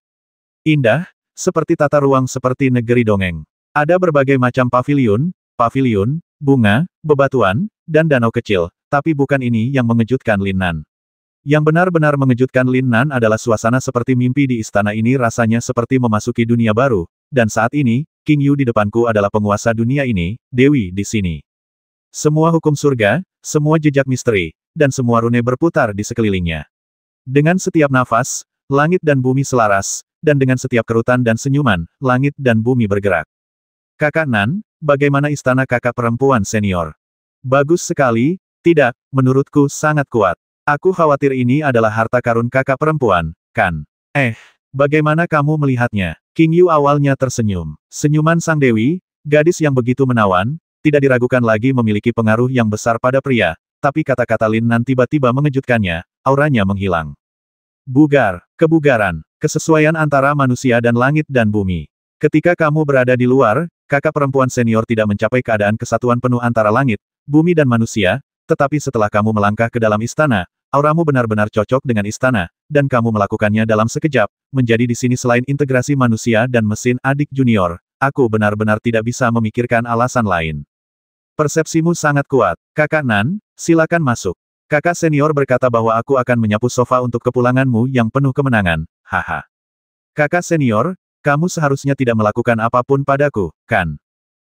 S1: Indah, seperti tata ruang seperti negeri dongeng. Ada berbagai macam paviliun, bunga, bebatuan, dan danau kecil, tapi bukan ini yang mengejutkan Lin Nan. Yang benar-benar mengejutkan Lin Nan adalah suasana seperti mimpi di istana ini rasanya seperti memasuki dunia baru, dan saat ini, King Yu di depanku adalah penguasa dunia ini, Dewi di sini. Semua hukum surga, semua jejak misteri, dan semua rune berputar di sekelilingnya. Dengan setiap nafas, langit dan bumi selaras, dan dengan setiap kerutan dan senyuman, langit dan bumi bergerak. Kakak Nan, bagaimana istana kakak perempuan senior? Bagus sekali, tidak, menurutku sangat kuat. Aku khawatir ini adalah harta karun kakak perempuan, kan? Bagaimana kamu melihatnya? King Yu awalnya tersenyum. Senyuman sang dewi, gadis yang begitu menawan, tidak diragukan lagi memiliki pengaruh yang besar pada pria, tapi kata-kata Lin Nan tiba-tiba mengejutkannya, auranya menghilang. Bugar, kebugaran, kesesuaian antara manusia dan langit dan bumi. Ketika kamu berada di luar, kakak perempuan senior tidak mencapai keadaan kesatuan penuh antara langit, bumi dan manusia, tetapi setelah kamu melangkah ke dalam istana, auramu benar-benar cocok dengan istana, dan kamu melakukannya dalam sekejap, menjadi di sini selain integrasi manusia dan mesin adik junior, aku benar-benar tidak bisa memikirkan alasan lain. Persepsimu sangat kuat, kakak Nan, silakan masuk. Kakak senior berkata bahwa aku akan menyapu sofa untuk kepulanganmu yang penuh kemenangan, haha. Kakak senior, kamu seharusnya tidak melakukan apapun padaku, kan?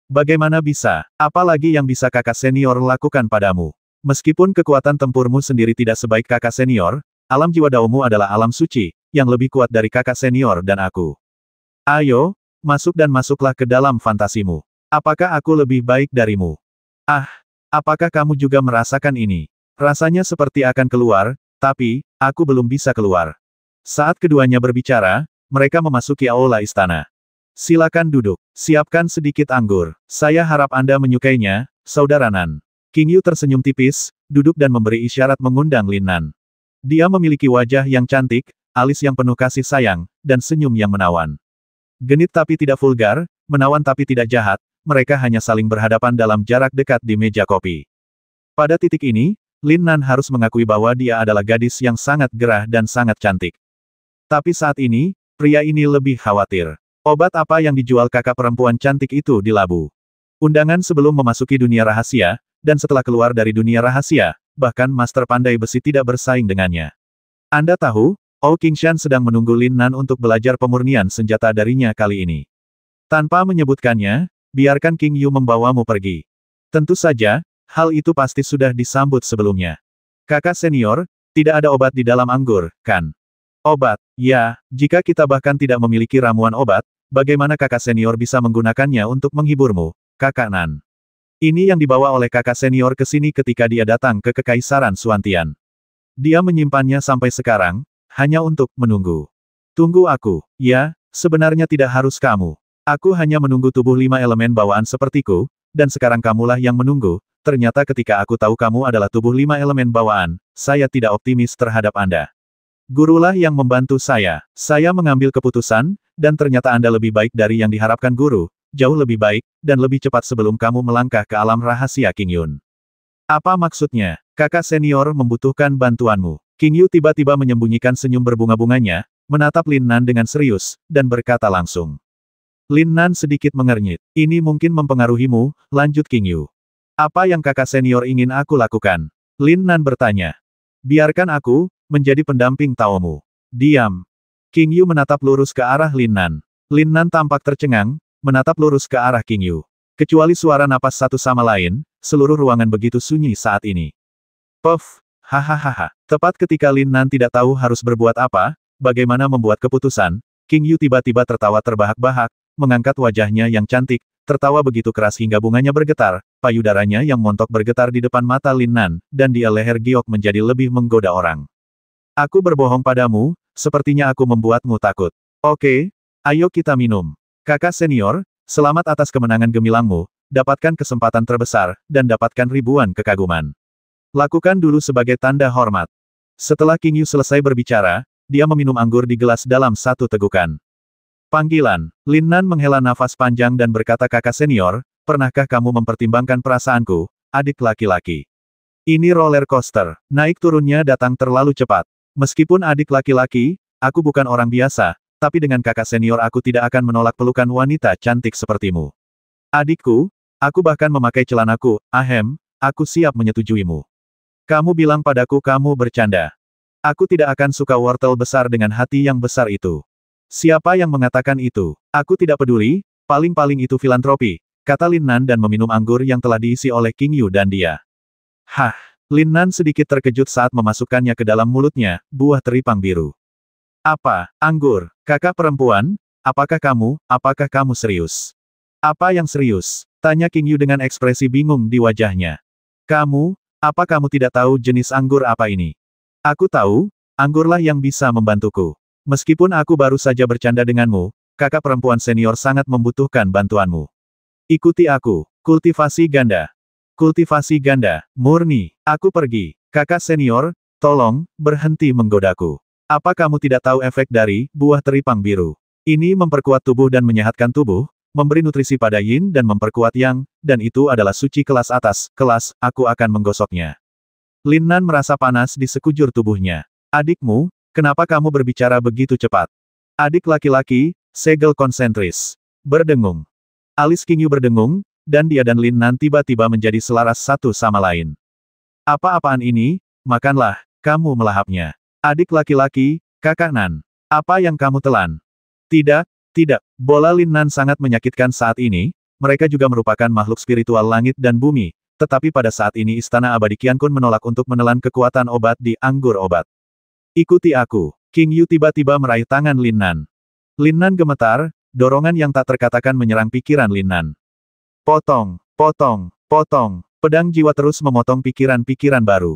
S1: Bagaimana bisa? Apalagi yang bisa kakak senior lakukan padamu? Meskipun kekuatan tempurmu sendiri tidak sebaik kakak senior, alam jiwa daomu adalah alam suci, yang lebih kuat dari kakak senior dan aku. Ayo, masuk dan masuklah ke dalam fantasimu. Apakah aku lebih baik darimu? Apakah kamu juga merasakan ini? Rasanya seperti akan keluar, tapi, aku belum bisa keluar. Saat keduanya berbicara, mereka memasuki aula istana. Silakan duduk. Siapkan sedikit anggur. Saya harap Anda menyukainya, Saudara Nan. King Yu tersenyum tipis, duduk dan memberi isyarat mengundang Lin Nan. Dia memiliki wajah yang cantik, alis yang penuh kasih sayang, dan senyum yang menawan. Genit tapi tidak vulgar, menawan tapi tidak jahat, mereka hanya saling berhadapan dalam jarak dekat di meja kopi. Pada titik ini, Lin Nan harus mengakui bahwa dia adalah gadis yang sangat gerah dan sangat cantik. Tapi saat ini, pria ini lebih khawatir. Obat apa yang dijual kakak perempuan cantik itu di labu? Undangan sebelum memasuki dunia rahasia, dan setelah keluar dari dunia rahasia, bahkan Master Pandai Besi tidak bersaing dengannya. Anda tahu, Ou Qingshan sedang menunggu Lin Nan untuk belajar pemurnian senjata darinya kali ini. Tanpa menyebutkannya, biarkan King Yu membawamu pergi. Tentu saja, hal itu pasti sudah disambut sebelumnya. Kakak senior, tidak ada obat di dalam anggur, kan? Obat, ya, jika kita bahkan tidak memiliki ramuan obat, bagaimana kakak senior bisa menggunakannya untuk menghiburmu? Kakak Nan. Ini yang dibawa oleh kakak senior ke sini ketika dia datang ke Kekaisaran Suantian. Dia menyimpannya sampai sekarang, hanya untuk menunggu. Tunggu aku. Ya, sebenarnya tidak harus kamu. Aku hanya menunggu tubuh 5 elemen bawaan sepertiku, dan sekarang kamulah yang menunggu. Ternyata ketika aku tahu kamu adalah tubuh 5 elemen bawaan, saya tidak optimis terhadap Anda. Gurulah yang membantu saya. Saya mengambil keputusan, dan ternyata Anda lebih baik dari yang diharapkan guru, jauh lebih baik, dan lebih cepat sebelum kamu melangkah ke alam rahasia King Yun. Apa maksudnya? Kakak senior membutuhkan bantuanmu. King Yu tiba-tiba menyembunyikan senyum berbunga-bunganya, menatap Lin Nan dengan serius, dan berkata langsung. Lin Nan sedikit mengernyit. Ini mungkin mempengaruhimu, lanjut King Yu. Apa yang kakak senior ingin aku lakukan? Lin Nan bertanya. Biarkan aku menjadi pendamping Taomu. Diam. King Yu menatap lurus ke arah Lin Nan. Lin Nan tampak tercengang, menatap lurus ke arah King Yu. Kecuali suara napas satu sama lain, seluruh ruangan begitu sunyi saat ini. Puff, hahaha. Tepat ketika Lin Nan tidak tahu harus berbuat apa, bagaimana membuat keputusan, King Yu tiba-tiba tertawa terbahak-bahak, mengangkat wajahnya yang cantik, tertawa begitu keras hingga bunganya bergetar, payudaranya yang montok bergetar di depan mata Lin Nan, dan dia leher giok menjadi lebih menggoda orang. Aku berbohong padamu, sepertinya aku membuatmu takut. Oke, ayo kita minum. Kakak senior, selamat atas kemenangan gemilangmu, dapatkan kesempatan terbesar, dan dapatkan ribuan kekaguman. Lakukan dulu sebagai tanda hormat. Setelah King Yu selesai berbicara, dia meminum anggur di gelas dalam satu tegukan. Panggilan. Lin Nan menghela nafas panjang dan berkata kakak senior, pernahkah kamu mempertimbangkan perasaanku, adik laki-laki? Ini roller coaster, naik turunnya datang terlalu cepat. Meskipun adik laki-laki, aku bukan orang biasa, tapi dengan kakak senior aku tidak akan menolak pelukan wanita cantik sepertimu. Adikku, aku bahkan memakai celanaku, ahem, aku siap menyetujuimu. Kamu bilang padaku kamu bercanda. Aku tidak akan suka wortel besar dengan hati yang besar itu. Siapa yang mengatakan itu? Aku tidak peduli, paling-paling itu filantropi, kata Lin Nan dan meminum anggur yang telah diisi oleh King Yu dan dia. Hah, Lin Nan sedikit terkejut saat memasukkannya ke dalam mulutnya, buah teripang biru. Apa, anggur, kakak perempuan, apakah kamu serius? Apa yang serius? Tanya King Yu dengan ekspresi bingung di wajahnya. Apa kamu tidak tahu jenis anggur apa ini? Aku tahu, anggurlah yang bisa membantuku. Meskipun aku baru saja bercanda denganmu, kakak perempuan senior sangat membutuhkan bantuanmu. Ikuti aku, kultivasi ganda. Kultivasi ganda, murni, aku pergi. Kakak senior, tolong, berhenti menggodaku. Apa kamu tidak tahu efek dari buah teripang biru? Ini memperkuat tubuh dan menyehatkan tubuh, memberi nutrisi pada yin dan memperkuat yang, dan itu adalah suci kelas atas, kelas, aku akan menggosoknya. Lin Nan merasa panas di sekujur tubuhnya. Adikmu, kenapa kamu berbicara begitu cepat? Adik laki-laki, segel konsentris. Berdengung. Alis King Yu berdengung, dan dia dan Lin Nan tiba-tiba menjadi selaras satu sama lain. Apa-apaan ini? Makanlah, kamu melahapnya. Adik laki-laki, kakak Nan. Apa yang kamu telan? Tidak. Bola Lin Nan sangat menyakitkan saat ini, mereka juga merupakan makhluk spiritual langit dan bumi, tetapi pada saat ini Istana Abadi Qiankun menolak untuk menelan kekuatan obat di anggur obat. Ikuti aku. King Yu tiba-tiba meraih tangan Lin Nan. Lin Nan gemetar, dorongan yang tak terkatakan menyerang pikiran Lin Nan. Potong. Pedang jiwa terus memotong pikiran-pikiran baru.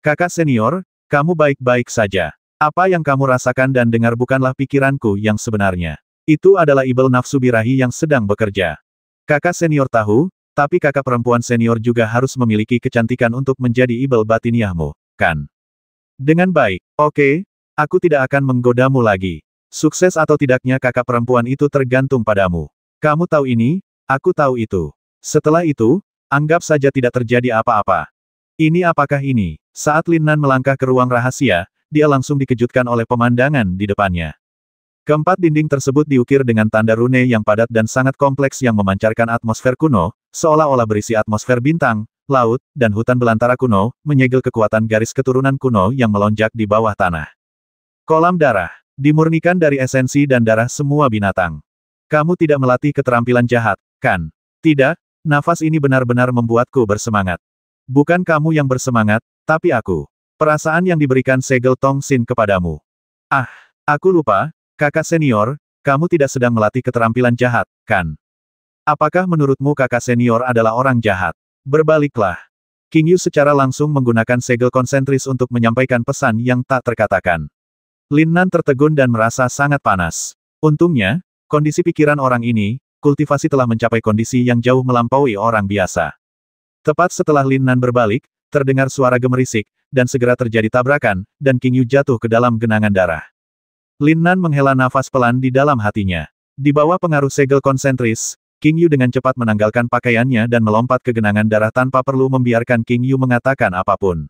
S1: Kakak senior, kamu baik-baik saja. Apa yang kamu rasakan dan dengar bukanlah pikiranku yang sebenarnya. Itu adalah ibel nafsu birahi yang sedang bekerja. Kakak senior tahu, tapi kakak perempuan senior juga harus memiliki kecantikan untuk menjadi ibel batiniahmu, kan? Dengan baik, oke, aku tidak akan menggodamu lagi. Sukses atau tidaknya kakak perempuan itu tergantung padamu. Kamu tahu ini, aku tahu itu. Setelah itu, anggap saja tidak terjadi apa-apa. Ini apakah ini? Saat Lin Nan melangkah ke ruang rahasia, dia langsung dikejutkan oleh pemandangan di depannya. Keempat dinding tersebut diukir dengan tanda rune yang padat dan sangat kompleks yang memancarkan atmosfer kuno, seolah-olah berisi atmosfer bintang, laut, dan hutan belantara kuno, menyegel kekuatan garis keturunan kuno yang melonjak di bawah tanah. Kolam darah, dimurnikan dari esensi dan darah semua binatang. Kamu tidak melatih keterampilan jahat, kan? Tidak, nafas ini benar-benar membuatku bersemangat. Bukan kamu yang bersemangat, tapi aku. Perasaan yang diberikan segel Tong Xin kepadamu. Ah, aku lupa. Kakak senior, kamu tidak sedang melatih keterampilan jahat, kan? Apakah menurutmu kakak senior adalah orang jahat? Berbaliklah. King Yu secara langsung menggunakan segel konsentris untuk menyampaikan pesan yang tak terkatakan. Lin Nan tertegun dan merasa sangat panas. Untungnya, kondisi pikiran orang ini, kultivasi telah mencapai kondisi yang jauh melampaui orang biasa. Tepat setelah Lin Nan berbalik, terdengar suara gemerisik, dan segera terjadi tabrakan, dan King Yu jatuh ke dalam genangan darah. Lin Nan menghela nafas pelan di dalam hatinya. Di bawah pengaruh segel konsentris, King Yu dengan cepat menanggalkan pakaiannya dan melompat ke genangan darah tanpa perlu membiarkan King Yu mengatakan apapun.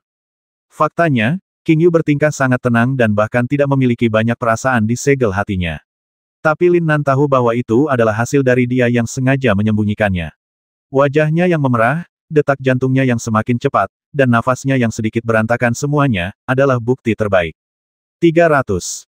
S1: Faktanya, King Yu bertingkah sangat tenang dan bahkan tidak memiliki banyak perasaan di segel hatinya. Tapi Lin Nan tahu bahwa itu adalah hasil dari dia yang sengaja menyembunyikannya. Wajahnya yang memerah, detak jantungnya yang semakin cepat, dan nafasnya yang sedikit berantakan semuanya, adalah bukti terbaik. 300.